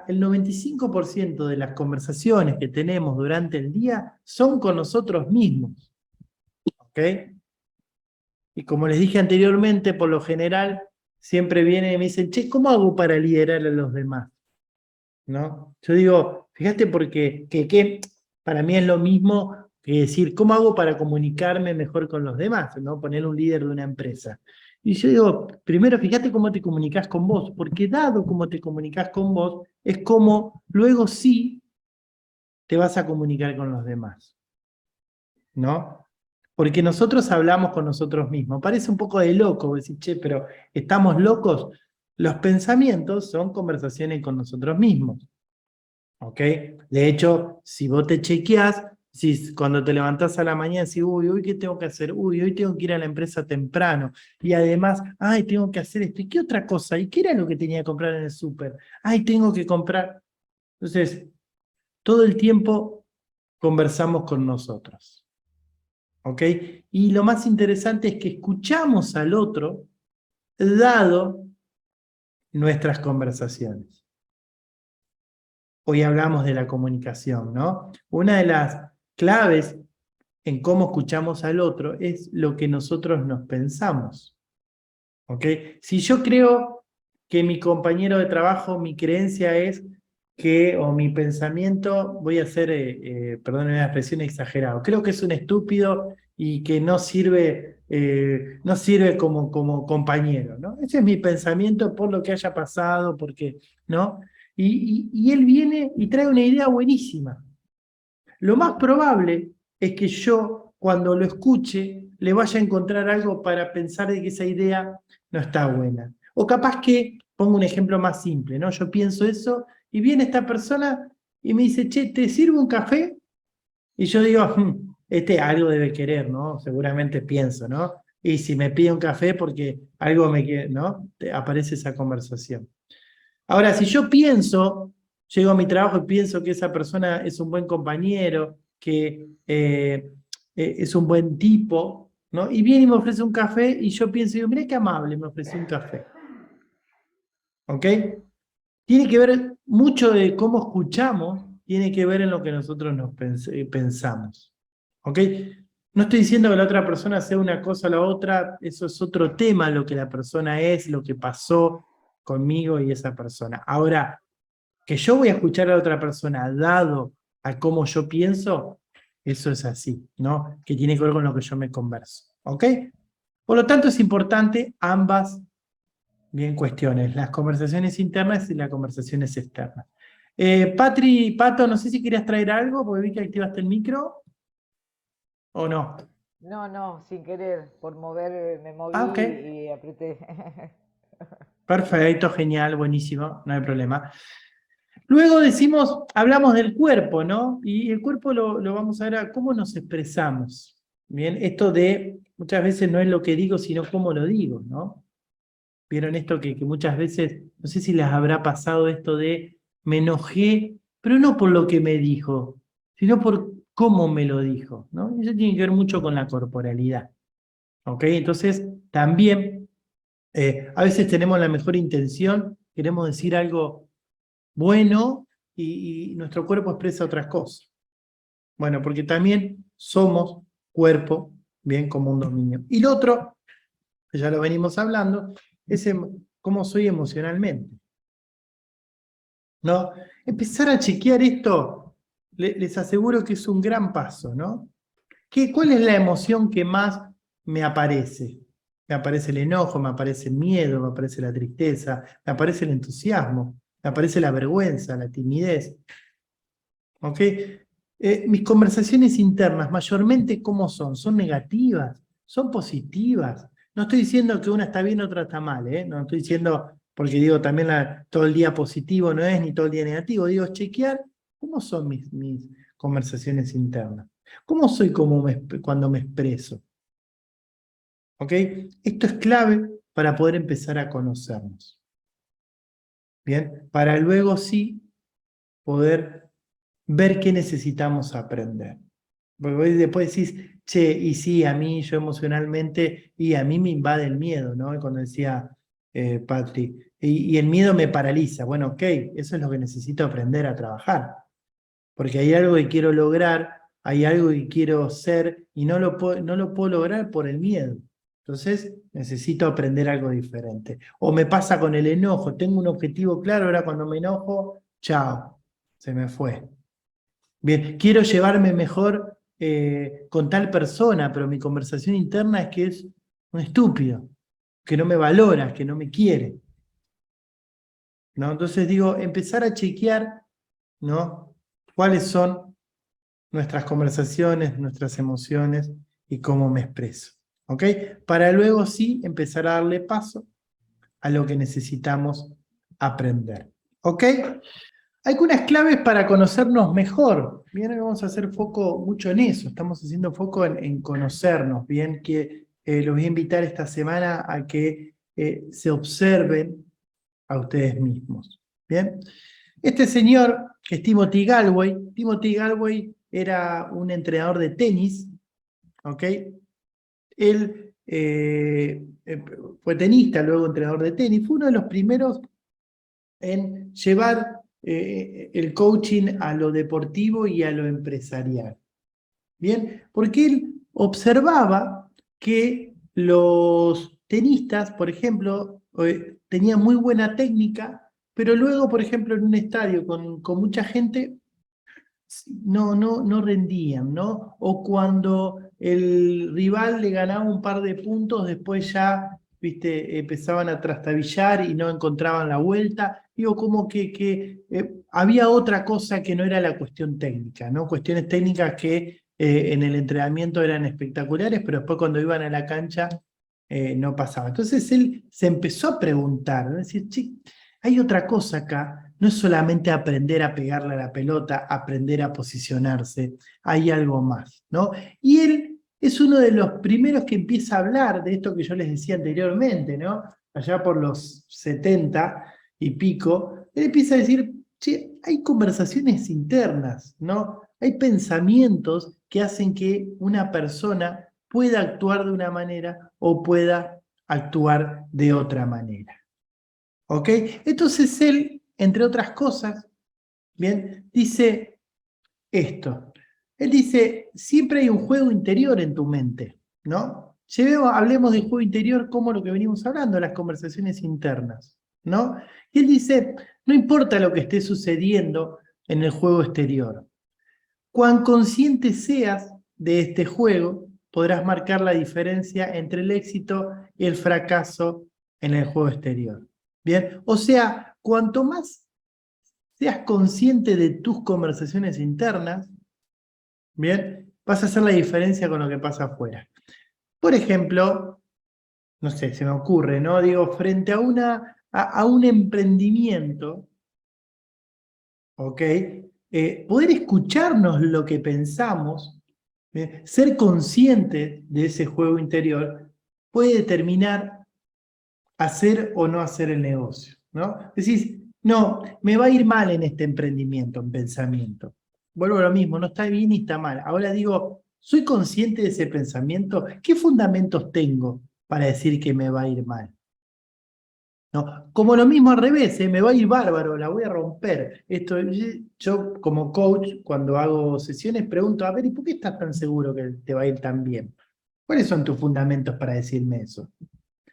el 95% de las conversaciones que tenemos durante el día son con nosotros mismos, ¿ok? Y como les dije anteriormente, por lo general, siempre vienen y me dicen, che, ¿cómo hago para liderar a los demás? ¿No? Yo digo, fíjate porque que para mí es lo mismo que decir, ¿cómo hago para comunicarme mejor con los demás? ¿No? Poner un líder de una empresa. Y yo digo, primero fíjate cómo te comunicas con vos, porque dado cómo te comunicas con vos, es como luego sí te vas a comunicar con los demás, ¿no? Porque nosotros hablamos con nosotros mismos. Parece un poco de loco decir, che, pero ¿estamos locos? Los pensamientos son conversaciones con nosotros mismos. ¿Ok? De hecho, si vos te chequeás, si cuando te levantás a la mañana decís, uy, ¿qué tengo que hacer? Uy, hoy tengo que ir a la empresa temprano. Y además, ay, tengo que hacer esto. ¿Y qué otra cosa? ¿Y qué era lo que tenía que comprar en el súper? Ay, tengo que comprar. Entonces, todo el tiempo conversamos con nosotros. ¿Ok? Y lo más interesante es que escuchamos al otro dado nuestras conversaciones. Hoy hablamos de la comunicación, ¿no? Una de las claves en cómo escuchamos al otro es lo que nosotros nos pensamos, ¿ok? Si yo creo que mi compañero de trabajo, mi creencia es que, o mi pensamiento, voy a hacer, perdón la expresión, exagerado, creo que es un estúpido y que no sirve como compañero, ¿no? Ese es mi pensamiento por lo que haya pasado, porque, ¿no? Y él viene y trae una idea buenísima. Lo más probable es que yo, cuando lo escuche, le vaya a encontrar algo para pensar de que esa idea no está buena. O capaz que, pongo un ejemplo más simple, ¿no? Yo pienso eso y viene esta persona y me dice, che, ¿te sirvo un café? Y yo digo, este algo debe querer, ¿no? Seguramente pienso, ¿no? Y si me pide un café porque algo me quiere, ¿no? Aparece esa conversación. Ahora, si yo pienso, llego a mi trabajo y pienso que esa persona es un buen compañero, que es un buen tipo, ¿no? Y viene y me ofrece un café y yo pienso, digo, mirá qué amable, me ofreció un café. ¿Ok? Tiene que ver mucho de cómo escuchamos, tiene que ver en lo que nosotros nos pensamos. ¿Ok? No estoy diciendo que la otra persona sea una cosa o la otra, eso es otro tema, lo que la persona es, lo que pasó conmigo y esa persona. Ahora, que yo voy a escuchar a la otra persona dado a cómo yo pienso, eso es así, ¿no? Que tiene que ver con lo que yo me converso, ¿ok? Por lo tanto, es importante ambas bien cuestiones, las conversaciones internas y las conversaciones externas. Patri, Pato, no sé si querías traer algo, porque vi que activaste el micro, ¿o no? No, no, sin querer, por mover, me moví Ah, ok. y apreté. Perfecto, genial, buenísimo, no hay problema. Luego decimos, hablamos del cuerpo, ¿no? Y el cuerpo lo vamos a ver a cómo nos expresamos. Bien, esto de muchas veces no es lo que digo, sino cómo lo digo, ¿no? Vieron esto que muchas veces, no sé si les habrá pasado esto de me enojé, pero no por lo que me dijo, sino por cómo me lo dijo, ¿no? Y eso tiene que ver mucho con la corporalidad, ¿ok? Entonces, también, a veces tenemos la mejor intención, queremos decir algo bueno y nuestro cuerpo expresa otras cosas. Bueno, porque también somos cuerpo, bien, como un dominio. Y lo otro, que ya lo venimos hablando, es cómo soy emocionalmente, ¿no? Empezar a chequear esto, les aseguro que es un gran paso, ¿no? ¿Cuál es la emoción que más me aparece? Me aparece el enojo, me aparece el miedo, me aparece la tristeza, me aparece el entusiasmo, me aparece la vergüenza, la timidez. ¿Ok? Mis conversaciones internas, mayormente, ¿cómo son? ¿Son negativas? ¿Son positivas? No estoy diciendo que una está bien, otra está mal, ¿eh? No estoy diciendo, porque digo, también todo el día positivo no es, ni todo el día negativo. Digo, chequear cómo son mis conversaciones internas. ¿Cómo soy cuando me expreso? ¿Ok? Esto es clave para poder empezar a conocernos. ¿Bien? Para luego sí poder ver qué necesitamos aprender. Porque vos después decís, che, y sí, a mí, yo emocionalmente, y a mí me invade el miedo, ¿no? Cuando decía Patri, y el miedo me paraliza. Bueno, ok, eso es lo que necesito aprender a trabajar. Porque hay algo que quiero lograr, hay algo que quiero ser, y no lo puedo lograr por el miedo. Entonces, necesito aprender algo diferente. O me pasa con el enojo, tengo un objetivo claro, ahora cuando me enojo, chao, se me fue. Bien, quiero llevarme mejor con tal persona, pero mi conversación interna es que es un estúpido, que no me valora, que no me quiere, ¿no? Entonces digo, empezar a chequear, ¿no? ¿Cuáles son nuestras conversaciones, nuestras emociones y cómo me expreso? ¿Ok? Para luego sí empezar a darle paso a lo que necesitamos aprender. ¿Ok? Hay algunas claves para conocernos mejor. Bien, hoy vamos a hacer foco mucho en eso. Estamos haciendo foco en conocernos. Bien, que los voy a invitar esta semana a que se observen a ustedes mismos. Bien, este señor, que es Timothy Galway era un entrenador de tenis, ¿ok? Él fue tenista, luego entrenador de tenis. Fue uno de los primeros en llevar el coaching a lo deportivo y a lo empresarial. Bien, porque él observaba que los tenistas, por ejemplo, tenían muy buena técnica, pero luego, por ejemplo, en un estadio con mucha gente, no rendían, ¿no? O cuando el rival le ganaba un par de puntos, después ya, viste, empezaban a trastabillar y no encontraban la vuelta. Digo, como que había otra cosa que no era la cuestión técnica, ¿no? Cuestiones técnicas que en el entrenamiento eran espectaculares, pero después cuando iban a la cancha no pasaba. Entonces él se empezó a preguntar, ¿no? Decir, che, hay otra cosa acá, no es solamente aprender a pegarle a la pelota, aprender a posicionarse, hay algo más, ¿no? Y él es uno de los primeros que empieza a hablar de esto que yo les decía anteriormente, ¿no? Allá por los 70 y pico, él empieza a decir, che, hay conversaciones internas, ¿no? Hay pensamientos que hacen que una persona pueda actuar de una manera o pueda actuar de otra manera. ¿Ok? Entonces él, entre otras cosas, bien, dice esto. Él dice, siempre hay un juego interior en tu mente, ¿no? Hablemos del juego interior como lo que venimos hablando, las conversaciones internas, ¿no? Y él dice, no importa lo que esté sucediendo en el juego exterior, cuán consciente seas de este juego, podrás marcar la diferencia entre el éxito y el fracaso en el juego exterior. Bien, o sea, cuanto más seas consciente de tus conversaciones internas, bien, vas a hacer la diferencia con lo que pasa afuera. Por ejemplo, no sé, se me ocurre, ¿no? Digo, frente a un emprendimiento, ¿ok? Poder escucharnos lo que pensamos, ser consciente de ese juego interior, puede determinar hacer o no hacer el negocio, ¿no? Decís, no, me va a ir mal en este emprendimiento, en pensamiento. Vuelvo a lo mismo, no está bien ni está mal. Ahora digo, ¿soy consciente de ese pensamiento? ¿Qué fundamentos tengo para decir que me va a ir mal? ¿No? Como lo mismo al revés, me va a ir bárbaro, la voy a romper. Yo como coach, cuando hago sesiones, pregunto, a ver, ¿y por qué estás tan seguro que te va a ir tan bien? ¿Cuáles son tus fundamentos para decirme eso?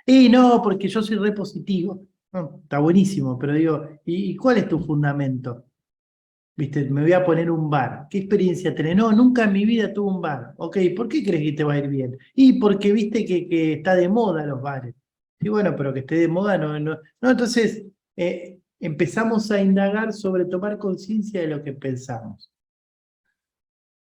Y no, porque yo soy re positivo. No, está buenísimo, pero digo, ¿y cuál es tu fundamento? ¿Viste? Me voy a poner un bar. ¿Qué experiencia tenés? No, nunca en mi vida tuve un bar. Ok, ¿por qué crees que te va a ir bien? Y porque viste que está de moda los bares. Y bueno, pero que esté de moda no. Entonces, empezamos a indagar sobre tomar conciencia de lo que pensamos.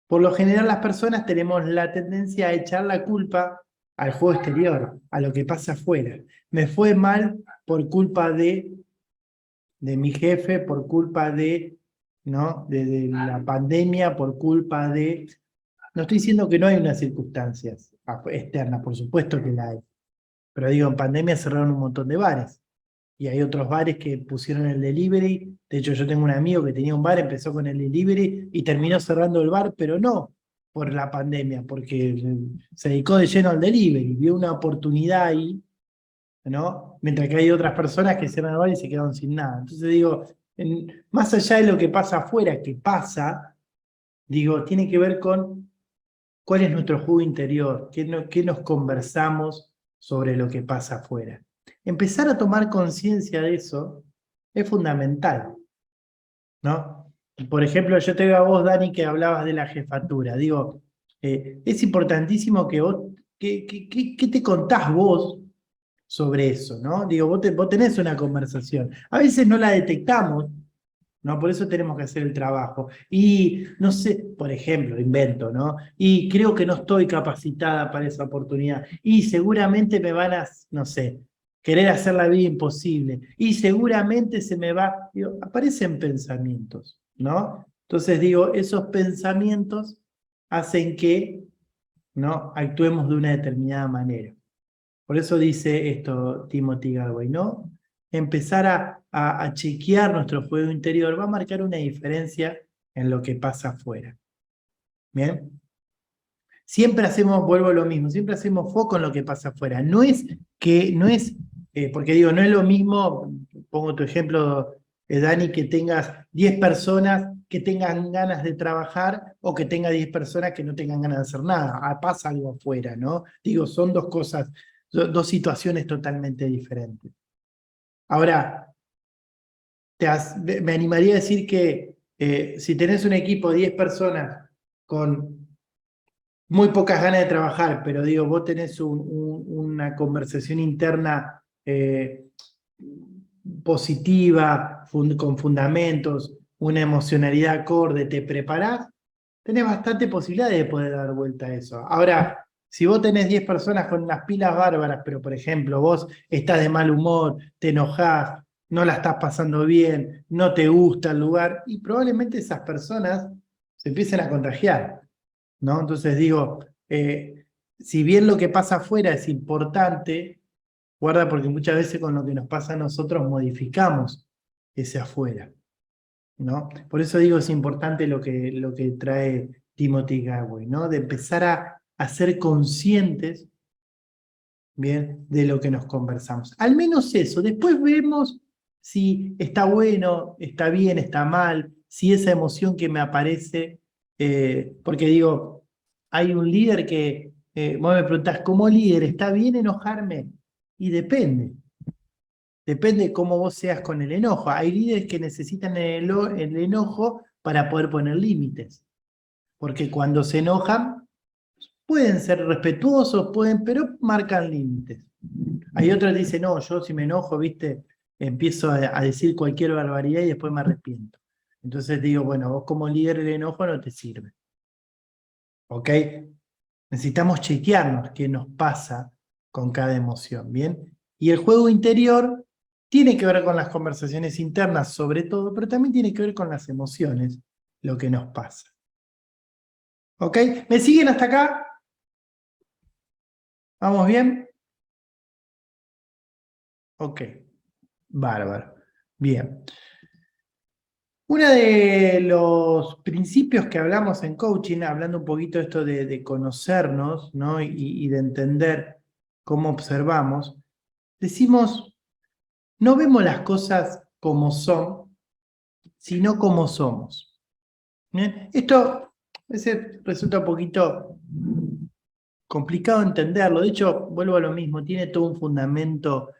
Por lo general las personas tenemos la tendencia a echar la culpa al juego exterior, a lo que pasa afuera. Me fue mal por culpa de mi jefe, por culpa ¿no? de la pandemia, por culpa de... No estoy diciendo que no hay unas circunstancias externas, por supuesto que la hay. Pero digo, en pandemia cerraron un montón de bares. Y hay otros bares que pusieron el delivery. De hecho, yo tengo un amigo que tenía un bar, empezó con el delivery y terminó cerrando el bar, pero no por la pandemia, porque se dedicó de lleno al delivery, vio una oportunidad ahí, ¿no? Mientras que hay otras personas que cierran el bar y se quedaron sin nada. Entonces digo, más allá de lo que pasa afuera, que pasa, digo, tiene que ver con cuál es nuestro juego interior, qué nos conversamos sobre lo que pasa afuera. Empezar a tomar conciencia de eso es fundamental, ¿no? Por ejemplo, yo te veo a vos, Dani, que hablabas de la jefatura. Digo, es importantísimo que vos, ¿qué te contás vos sobre eso, ¿no? Digo, vos tenés una conversación. A veces no la detectamos, ¿no? Por eso tenemos que hacer el trabajo. Y no sé, por ejemplo, invento, ¿no? Y creo que no estoy capacitada para esa oportunidad. Y seguramente me van a, no sé, querer hacer la vida imposible. Y seguramente se me va, digo, aparecen pensamientos, ¿no? Entonces digo, esos pensamientos hacen que, ¿no? Actuemos de una determinada manera. Por eso dice esto Timothy Galway, ¿no? Empezar a chequear nuestro juego interior va a marcar una diferencia en lo que pasa afuera. ¿Bien? Siempre vuelvo a lo mismo, siempre hacemos foco en lo que pasa afuera. Porque digo, no es lo mismo, pongo tu ejemplo, Dani, que tengas 10 personas que tengan ganas de trabajar o que tenga 10 personas que no tengan ganas de hacer nada. Pasa algo afuera, ¿no? Digo, son dos cosas, dos situaciones totalmente diferentes. Ahora, me animaría a decir que si tenés un equipo de 10 personas con muy pocas ganas de trabajar, pero digo, vos tenés una conversación interna positiva, con fundamentos, una emocionalidad acorde, te preparás, tenés bastante posibilidad de poder dar vuelta a eso. Ahora, si vos tenés 10 personas con las pilas bárbaras, pero por ejemplo, vos estás de mal humor, te enojás, no la estás pasando bien, no te gusta el lugar, y probablemente esas personas se empiecen a contagiar, ¿no? Entonces digo, si bien lo que pasa afuera es importante, guarda porque muchas veces con lo que nos pasa a nosotros modificamos ese afuera, ¿no? Por eso digo, es importante lo que trae Timothy Galway, ¿no? De empezar a ser conscientes, ¿bien? De lo que nos conversamos. Al menos eso. Después vemos si está bueno, está bien, está mal, si esa emoción que me aparece Porque digo, hay un líder que, vos me preguntás, como líder, ¿está bien enojarme? Y depende. Depende de cómo vos seas con el enojo. Hay líderes que necesitan el enojo para poder poner límites. Porque cuando se enojan, pueden ser respetuosos, pero marcan límites. Hay otros que dicen, no, yo si me enojo, viste, empiezo a decir cualquier barbaridad y después me arrepiento. Entonces digo, bueno, vos como líder el enojo no te sirve. ¿Ok? Necesitamos chequearnos qué nos pasa con cada emoción, ¿bien? Y el juego interior tiene que ver con las conversaciones internas sobre todo, pero también tiene que ver con las emociones, lo que nos pasa. ¿Ok? ¿Me siguen hasta acá? ¿Vamos bien? Ok, bárbaro. Bien. Uno de los principios que hablamos en coaching, hablando un poquito de esto de conocernos, ¿no? y de entender cómo observamos, decimos, no vemos las cosas como son, sino como somos. ¿Bien? Esto a veces resulta un poquito complicado entenderlo. De hecho, vuelvo a lo mismo, tiene todo un fundamento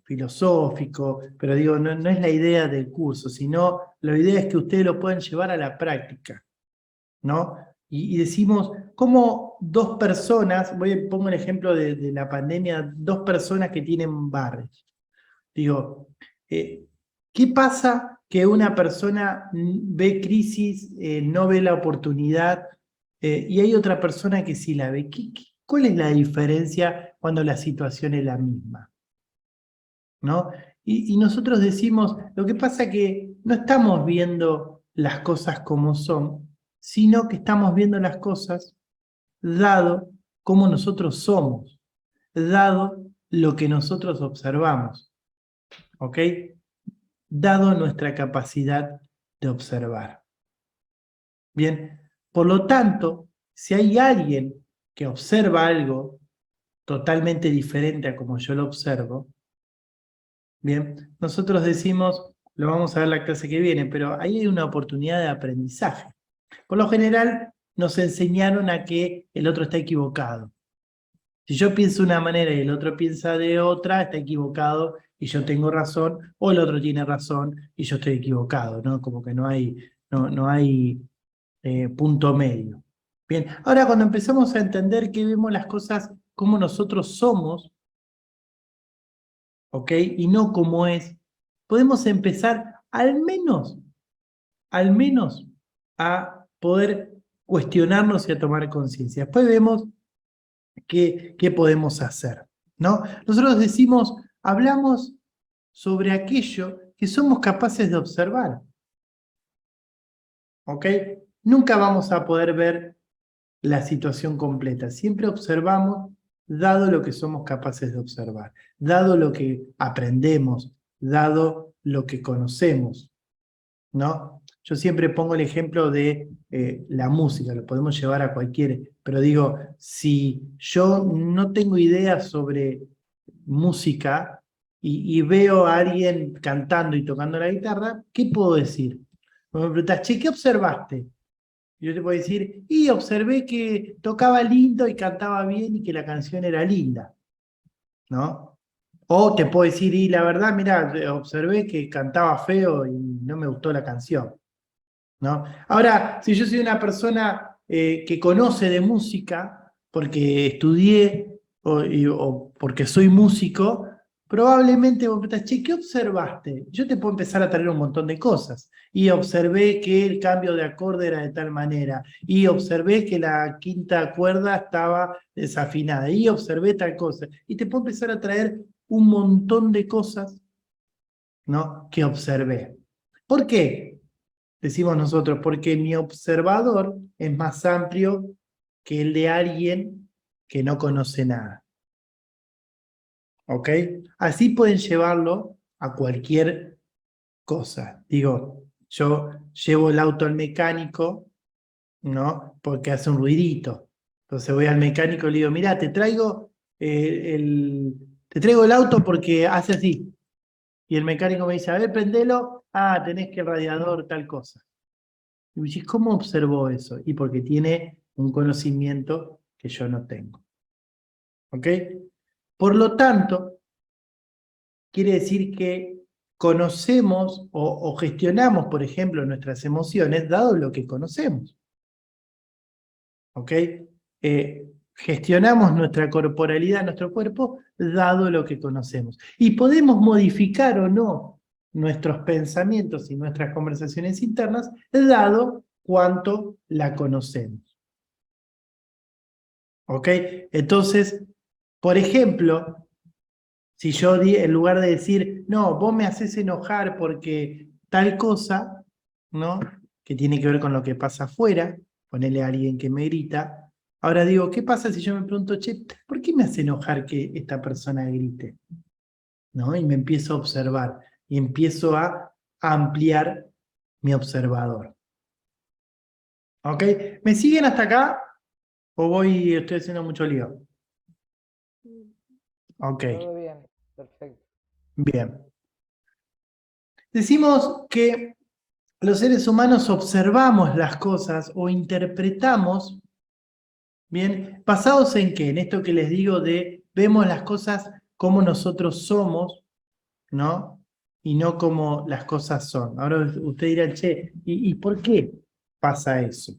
filosófico, pero digo, no es la idea del curso, sino la idea es que ustedes lo puedan llevar a la práctica, ¿no? Y decimos, ¿cómo dos personas, pongo el ejemplo de la pandemia, dos personas que tienen bares? Digo, ¿qué pasa que una persona ve crisis, no ve la oportunidad, y hay otra persona que sí la ve? ¿Cuál es la diferencia cuando la situación es la misma? ¿No? Y nosotros decimos, lo que pasa es que no estamos viendo las cosas como son, sino que estamos viendo las cosas dado como nosotros somos, dado lo que nosotros observamos. ¿Ok? Dado nuestra capacidad de observar. Bien, por lo tanto, si hay alguien que observa algo totalmente diferente a como yo lo observo, bien, nosotros decimos, lo vamos a ver la clase que viene, pero ahí hay una oportunidad de aprendizaje. Por lo general, nos enseñaron a que el otro está equivocado. Si yo pienso de una manera y el otro piensa de otra, está equivocado y yo tengo razón, o el otro tiene razón y yo estoy equivocado, ¿no? Como que no hay punto medio. Bien, ahora cuando empezamos a entender que vemos las cosas como nosotros somos, ¿ok? Y no como es, podemos empezar al menos a poder cuestionarnos y a tomar conciencia. Después vemos qué podemos hacer, ¿no? Nosotros decimos, hablamos sobre aquello que somos capaces de observar, ¿ok? Nunca vamos a poder ver la situación completa, siempre observamos dado lo que somos capaces de observar, dado lo que aprendemos, dado lo que conocemos, ¿no? Yo siempre pongo el ejemplo de la música, lo podemos llevar a cualquier, pero digo, si yo no tengo idea sobre música y veo a alguien cantando y tocando la guitarra, ¿qué puedo decir? Me preguntas, che, ¿qué observaste? Y yo te puedo decir, y observé que tocaba lindo y cantaba bien y que la canción era linda, ¿no? O te puedo decir, y la verdad, mira, observé que cantaba feo y no me gustó la canción, ¿no? Ahora, si yo soy una persona que conoce de música, porque estudié o porque soy músico, probablemente vos me preguntás, che, ¿qué observaste? Yo te puedo empezar a traer un montón de cosas. Y observé que el cambio de acorde era de tal manera. Y observé que la quinta cuerda estaba desafinada. Y observé tal cosa. Y te puedo empezar a traer un montón de cosas, ¿no? Que observé. ¿Por qué? Decimos nosotros, porque mi observador es más amplio que el de alguien que no conoce nada. ¿Ok? Así pueden llevarlo a cualquier cosa. Digo, yo llevo el auto al mecánico, ¿no? Porque hace un ruidito. Entonces voy al mecánico y le digo, mira, te traigo el auto porque hace así. Y el mecánico me dice, a ver, prendelo. Ah, tenés que el radiador tal cosa. Y vos decís, ¿cómo observó eso? Y porque tiene un conocimiento que yo no tengo. ¿Ok? Por lo tanto, quiere decir que conocemos o gestionamos, por ejemplo, nuestras emociones dado lo que conocemos. ¿Ok? Gestionamos nuestra corporalidad, nuestro cuerpo, dado lo que conocemos. Y podemos modificar o no nuestros pensamientos y nuestras conversaciones internas, dado cuánto la conocemos. ¿Ok? Entonces, por ejemplo, si yo en lugar de decir, no, vos me haces enojar porque tal cosa, ¿no? Que tiene que ver con lo que pasa afuera, ponerle a alguien que me grita. Ahora digo, ¿qué pasa si yo me pregunto, che, ¿por qué me hace enojar que esta persona grite? ¿No? Y me empiezo a observar y empiezo a ampliar mi observador. ¿Ok? ¿Me siguen hasta acá o estoy haciendo mucho lío? Ok, Todo bien, perfecto. bien. Decimos que los seres humanos observamos las cosas o interpretamos, ¿bien? ¿Basados en qué? En esto que les digo de vemos las cosas como nosotros somos, ¿no? Y no como las cosas son. Ahora usted dirá, che, ¿y por qué pasa eso?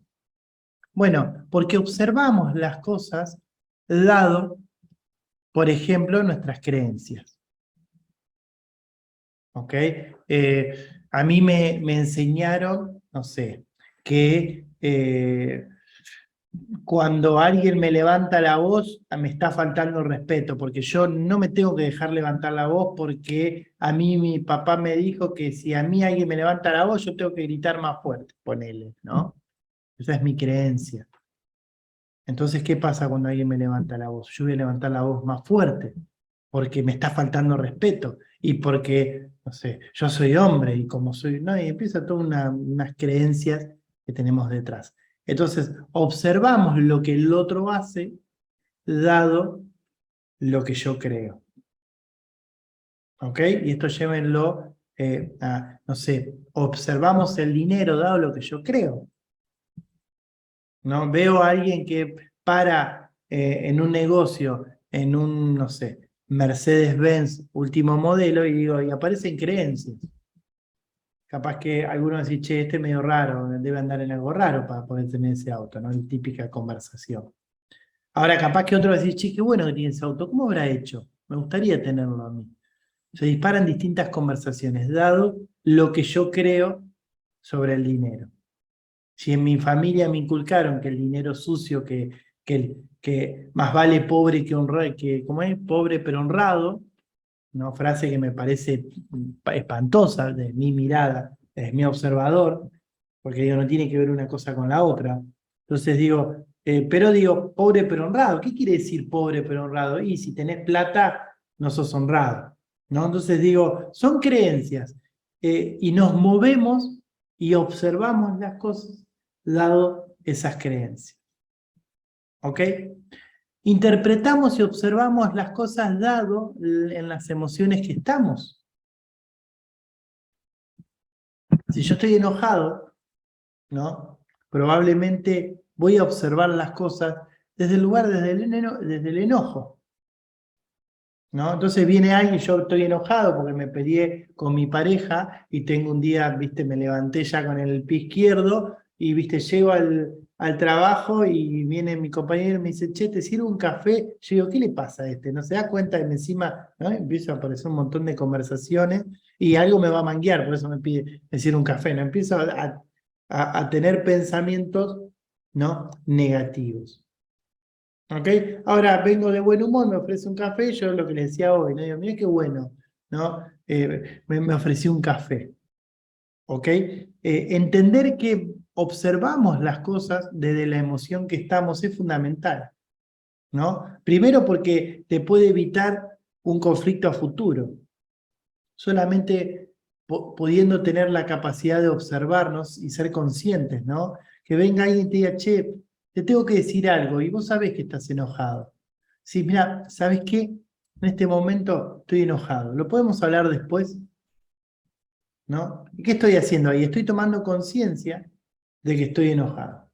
Bueno, porque observamos las cosas dado, por ejemplo, nuestras creencias. ¿Ok? A mí me enseñaron, no sé, que cuando alguien me levanta la voz, me está faltando el respeto, porque yo no me tengo que dejar levantar la voz, porque a mí mi papá me dijo que si a mí alguien me levanta la voz, yo tengo que gritar más fuerte, ponele, ¿no? Esa es mi creencia. Entonces, ¿qué pasa cuando alguien me levanta la voz? Yo voy a levantar la voz más fuerte, porque me está faltando respeto, y porque, no sé, yo soy hombre, y como soy, no, y empieza todas unas creencias que tenemos detrás. Entonces, observamos lo que el otro hace, dado lo que yo creo. ¿Ok? Y esto llévenlo a, no sé, observamos el dinero, dado lo que yo creo. ¿No? Veo a alguien que para en un negocio, en un, no sé, Mercedes-Benz último modelo, y digo, y aparecen creencias. Capaz que algunos dicen, che, este es medio raro, debe andar en algo raro para poder tener ese auto, ¿no? La típica conversación. Ahora, capaz que otro va a decir, che, qué bueno que tiene ese auto, ¿cómo habrá hecho? Me gustaría tenerlo a mí. Se disparan distintas conversaciones, dado lo que yo creo sobre el dinero. Si en mi familia me inculcaron que el dinero sucio, que más vale pobre que honrado, que, ¿cómo es? Pobre pero honrado, ¿no? Frase que me parece espantosa de mi mirada, de mi observador, porque digo, no tiene que ver una cosa con la otra. Entonces digo, pero digo, pobre pero honrado. ¿Qué quiere decir pobre pero honrado? Y si tenés plata, no sos honrado, ¿no? Entonces digo, son creencias, y nos movemos y observamos las cosas dado esas creencias. ¿Ok? Interpretamos y observamos las cosas dado en las emociones que estamos. Si yo estoy enojado, ¿no? Probablemente voy a observar las cosas desde el lugar, desde el enojo, ¿no? Entonces viene alguien, yo estoy enojado porque me peleé con mi pareja y tengo un día, viste, me levanté ya con el pie izquierdo y, viste, llego al trabajo y viene mi compañero y me dice, che, ¿te sirvo un café? Yo digo, ¿qué le pasa a este? ¿No se da cuenta que encima, ¿no? Empieza a aparecer un montón de conversaciones y algo me va a manguear, por eso me sirve un café, ¿no? Empiezo a tener pensamientos, ¿no? Negativos. ¿Ok? Ahora vengo de buen humor, me ofrece un café, yo lo que le decía hoy, ¿no? Digo, mira qué bueno, ¿no? Me ofreció un café. ¿Ok? Entender que observamos las cosas desde la emoción que estamos es fundamental, ¿no? Primero porque te puede evitar un conflicto a futuro. Solamente pudiendo tener la capacidad de observarnos y ser conscientes, ¿no? Que venga alguien y te diga, che, te tengo que decir algo y vos sabés que estás enojado. Sí, mira, ¿sabés qué? En este momento estoy enojado. ¿Lo podemos hablar después? ¿No? ¿Y qué estoy haciendo ahí? Estoy tomando conciencia de que estoy enojado.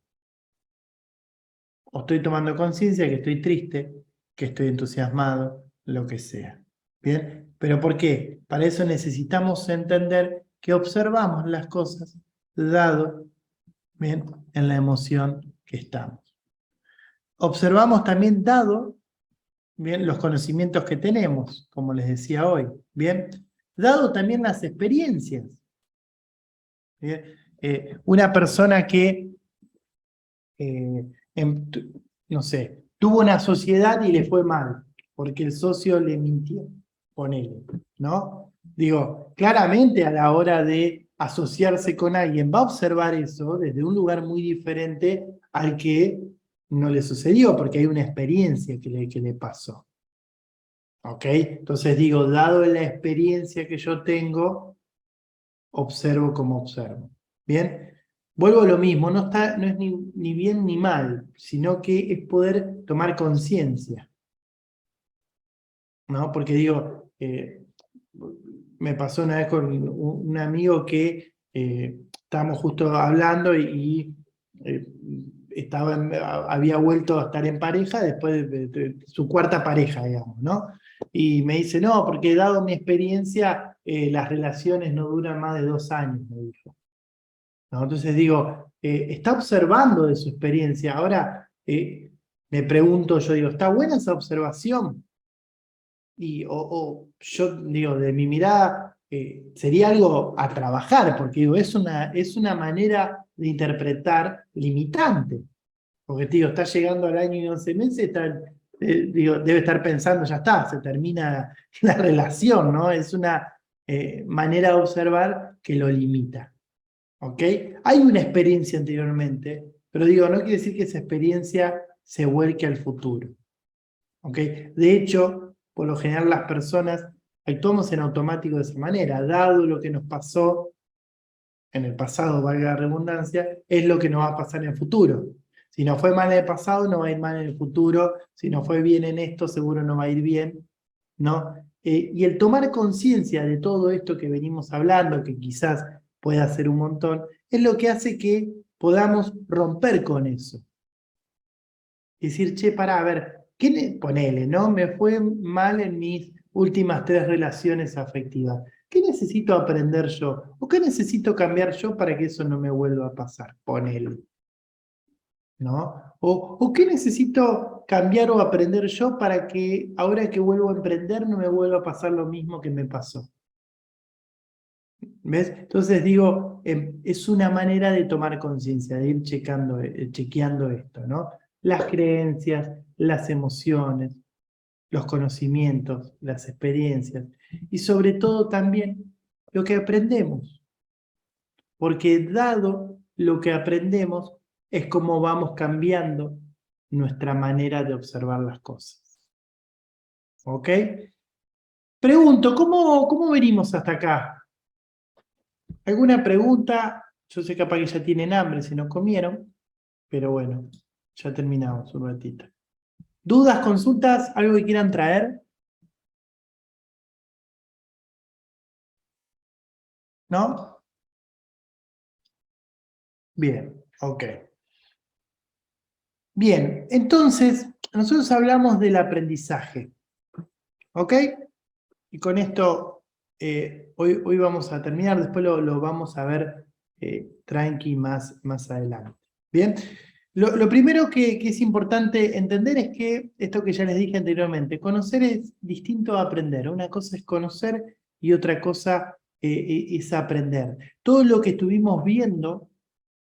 O estoy tomando conciencia que estoy triste, que estoy entusiasmado, lo que sea. ¿Bien? ¿Pero por qué? Para eso necesitamos entender que observamos las cosas dado, ¿bien?, en la emoción que estamos. Observamos también dado, ¿bien?, los conocimientos que tenemos, como les decía hoy. ¿Bien? Dado también las experiencias. ¿Bien? Una persona que no sé, tuvo una sociedad y le fue mal, porque el socio le mintió, ponele, ¿no? Digo, claramente a la hora de asociarse con alguien, va a observar eso desde un lugar muy diferente al que no le sucedió, porque hay una experiencia que le pasó. ¿Ok? Entonces digo, dado la experiencia que yo tengo, observo como observo. ¿Bien? Vuelvo a lo mismo, no es ni bien ni mal, sino que es poder tomar conciencia, ¿no? Porque digo, me pasó una vez con un amigo que estábamos justo hablando y había vuelto a estar en pareja después de su cuarta pareja, digamos, ¿no? Y me dice, no, porque dado mi experiencia, las relaciones no duran más de 2 años, me dijo. ¿No? Entonces digo, está observando de su experiencia. Ahora me pregunto, yo digo, ¿está buena esa observación? O yo digo, de mi mirada, sería algo a trabajar, porque digo, es una manera de interpretar limitante. Porque digo, está llegando al año y 11 meses, digo, debe estar pensando, ya está, se termina la relación, ¿no? Es una manera de observar que lo limita. ¿Ok? Hay una experiencia anteriormente, pero digo, no quiere decir que esa experiencia se vuelque al futuro. ¿Ok? De hecho, por lo general las personas actuamos en automático de esa manera, dado lo que nos pasó en el pasado, valga la redundancia, es lo que nos va a pasar en el futuro. Si nos fue mal en el pasado, no va a ir mal en el futuro. Si nos fue bien en esto, seguro no va a ir bien, ¿no? Y el tomar conciencia de todo esto que venimos hablando, que quizás pueda ser un montón, es lo que hace que podamos romper con eso. Decir, che, pará, a ver, ponele, ¿no? Me fue mal en mis últimas 3 relaciones afectivas. ¿Qué necesito aprender yo? ¿O qué necesito cambiar yo para que eso no me vuelva a pasar? Ponele. ¿No? ¿O qué necesito cambiar o aprender yo para que ahora que vuelvo a emprender no me vuelva a pasar lo mismo que me pasó? ¿Ves? Entonces digo, es una manera de tomar conciencia, de ir chequeando esto, ¿no? Las creencias, las emociones, los conocimientos, las experiencias y sobre todo también lo que aprendemos. Porque dado lo que aprendemos es como vamos cambiando nuestra manera de observar las cosas. ¿Ok? Pregunto, ¿cómo venimos hasta acá? ¿Alguna pregunta? Yo sé capaz que ya tienen hambre si no comieron, pero bueno, ya terminamos un ratito. ¿Dudas, consultas, algo que quieran traer? ¿No? Bien, ok. Bien, entonces, nosotros hablamos del aprendizaje. ¿Ok? Y con esto, hoy vamos a terminar, después lo vamos a ver tranqui más adelante. Bien, lo primero que es importante entender es que, esto que ya les dije anteriormente, conocer es distinto a aprender. Una cosa es conocer y otra cosa es aprender. Todo lo que estuvimos viendo,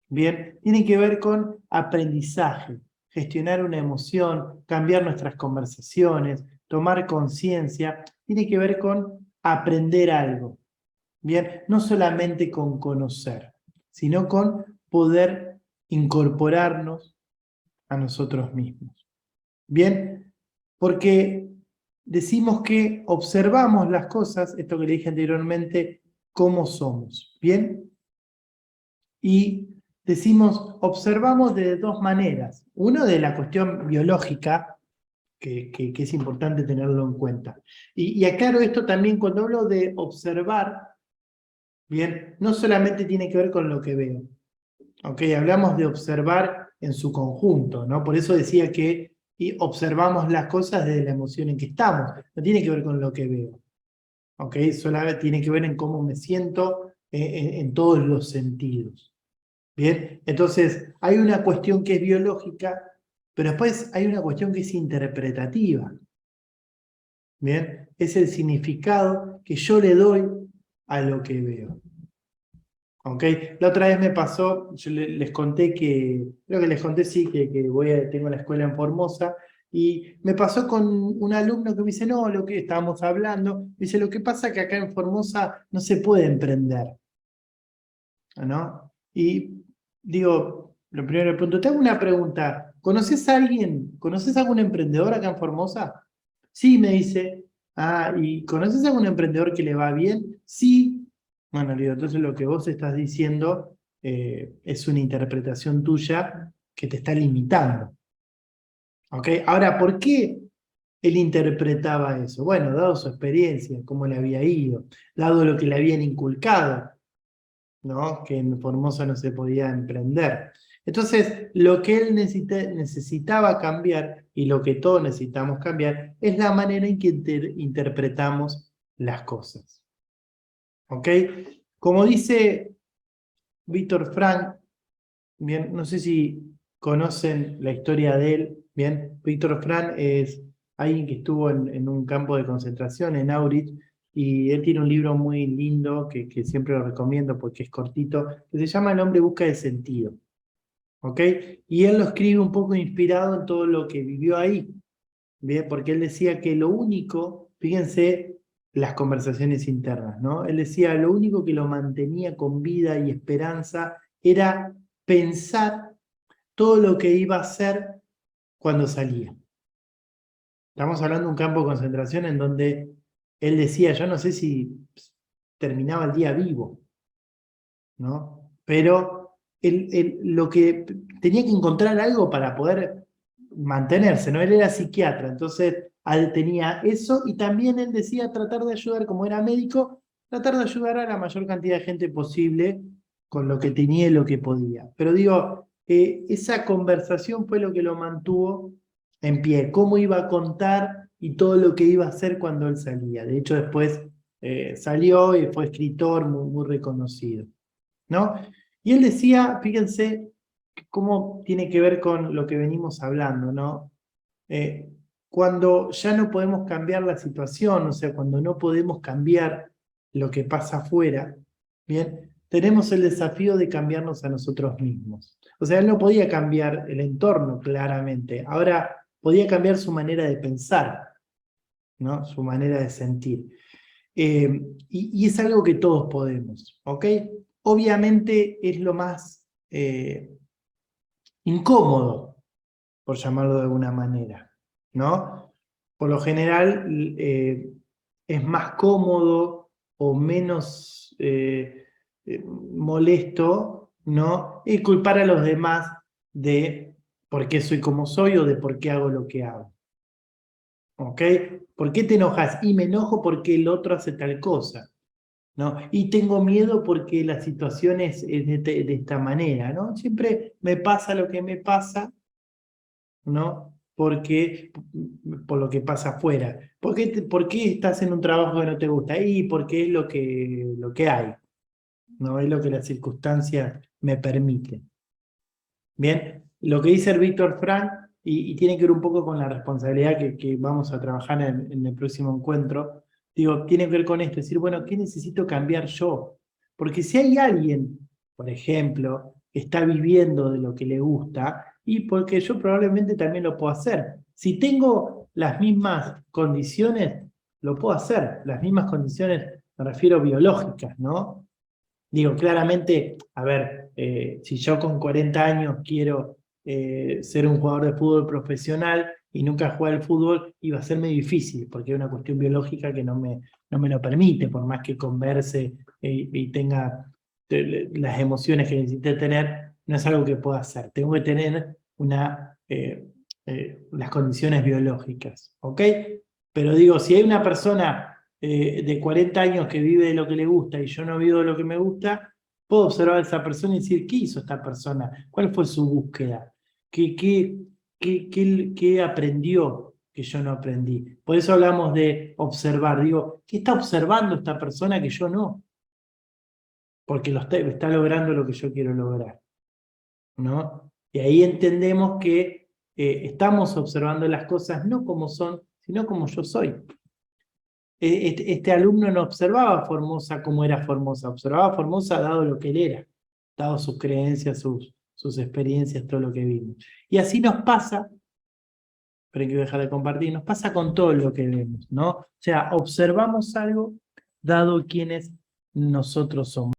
bien, tiene que ver con aprendizaje, gestionar una emoción, cambiar nuestras conversaciones, tomar conciencia, tiene que ver con aprender algo, bien, no solamente con conocer, sino con poder incorporarnos a nosotros mismos. Bien, porque decimos que observamos las cosas, esto que le dije anteriormente, cómo somos, bien, y decimos, observamos de 2 maneras. Uno de la cuestión biológica, que es importante tenerlo en cuenta. Y aclaro esto también cuando hablo de observar, bien, no solamente tiene que ver con lo que veo, ¿Ok? Hablamos de observar en su conjunto, ¿no? Por eso decía que observamos las cosas desde la emoción en que estamos. No tiene que ver con lo que veo. ¿Ok? Solamente tiene que ver en cómo me siento en todos los sentidos. Bien, entonces hay una cuestión que es biológica, pero después hay una cuestión que es interpretativa. Bien, es el significado que yo le doy a lo que veo. ¿Ok? La otra vez me pasó, yo les conté creo que les conté sí, que tengo la escuela en Formosa, y me pasó con un alumno que me dice, no, lo que estábamos hablando, dice, lo que pasa es que acá en Formosa no se puede emprender, ¿no? Y digo, lo primero le pregunto, te hago una pregunta, ¿conoces a alguien, conoces a algún emprendedor acá en Formosa? Sí, me dice, ¿y conoces a algún emprendedor que le va bien? Sí. Bueno, le digo, entonces lo que vos estás diciendo es una interpretación tuya que te está limitando. ¿Ok? Ahora, ¿por qué él interpretaba eso? Bueno, dado su experiencia, cómo le había ido, dado lo que le habían inculcado, ¿no? Que en Formosa no se podía emprender. Entonces, lo que él necesitaba cambiar, y lo que todos necesitamos cambiar, es la manera en que interpretamos las cosas. ¿Ok? Como dice Víctor Frank, bien, no sé si conocen la historia de él, bien, Víctor Frank es alguien que estuvo en un campo de concentración en Auschwitz, y él tiene un libro muy lindo que siempre lo recomiendo porque es cortito, que se llama El hombre busca el sentido. ¿Ok? Y él lo escribe un poco inspirado en todo lo que vivió ahí, bien, porque él decía que lo único, fíjense las conversaciones internas, ¿no? Él decía, lo único que lo mantenía con vida y esperanza era pensar todo lo que iba a hacer cuando salía. Estamos hablando de un campo de concentración en donde él decía, yo no sé si terminaba el día vivo, ¿no? Pero lo que tenía que encontrar algo para poder mantenerse, ¿no? Él era psiquiatra, entonces tenía eso, y también él decía tratar de ayudar, como era médico, tratar de ayudar a la mayor cantidad de gente posible con lo que tenía y lo que podía. Pero digo, esa conversación fue lo que lo mantuvo en pie, cómo iba a contar y todo lo que iba a hacer cuando él salía. De hecho, después salió y fue escritor muy, muy reconocido, ¿no? Y él decía, fíjense cómo tiene que ver con lo que venimos hablando, ¿no? Eh, Cuando ya no podemos cambiar la situación, o sea, cuando no podemos cambiar lo que pasa afuera, ¿bien? Tenemos el desafío de cambiarnos a nosotros mismos. O sea, él no podía cambiar el entorno, claramente. Ahora podía cambiar su manera de pensar, ¿no? Su manera de sentir. Y es algo que todos podemos, ¿ok? Obviamente es lo más incómodo, por llamarlo de alguna manera, ¿no? Por lo general es más cómodo o menos molesto, ¿no? Y culpar a los demás de por qué soy como soy o de por qué hago lo que hago. ¿Ok? ¿Por qué te enojas? Y me enojo porque el otro hace tal cosa, ¿no? Y tengo miedo porque la situación es de esta manera, ¿no? Siempre me pasa lo que me pasa, ¿no? Porque, por lo que pasa afuera. ¿Por qué estás en un trabajo que no te gusta? Y porque es lo que hay, ¿no? Es lo que las circunstancias me permiten. Bien, lo que dice el Víctor Frank, y tiene que ver un poco con la responsabilidad que vamos a trabajar en el próximo encuentro, digo, tiene que ver con esto, es decir, bueno, ¿qué necesito cambiar yo? Porque si hay alguien, por ejemplo, que está viviendo de lo que le gusta, y porque yo probablemente también lo puedo hacer. Si tengo las mismas condiciones, lo puedo hacer. Las mismas condiciones, me refiero biológicas, ¿no? Digo, claramente, a ver, si yo con 40 años quiero ser un jugador de fútbol profesional y nunca jugar al fútbol, iba a ser muy difícil, porque es una cuestión biológica que no me lo permite, por más que converse y tenga las emociones que necesite tener, no es algo que pueda hacer. Tengo que tener las condiciones biológicas, ¿ok? Pero digo, si hay una persona de 40 años que vive de lo que le gusta y yo no vivo de lo que me gusta, Puedo observar a esa persona y decir, ¿qué hizo esta persona? ¿Cuál fue su búsqueda? ¿Qué aprendió que yo no aprendí? Por eso hablamos de observar. Digo, ¿qué está observando esta persona que yo no? Porque está logrando lo que yo quiero lograr, ¿no? Y ahí entendemos que estamos observando las cosas no como son, sino como yo soy. Este alumno no observaba a Formosa como era Formosa, observaba a Formosa dado lo que él era, dado sus creencias, sus experiencias, todo lo que vimos. Y así nos pasa, pero hay que dejar de compartir, nos pasa con todo lo que vemos, ¿no? O sea, observamos algo dado quienes nosotros somos.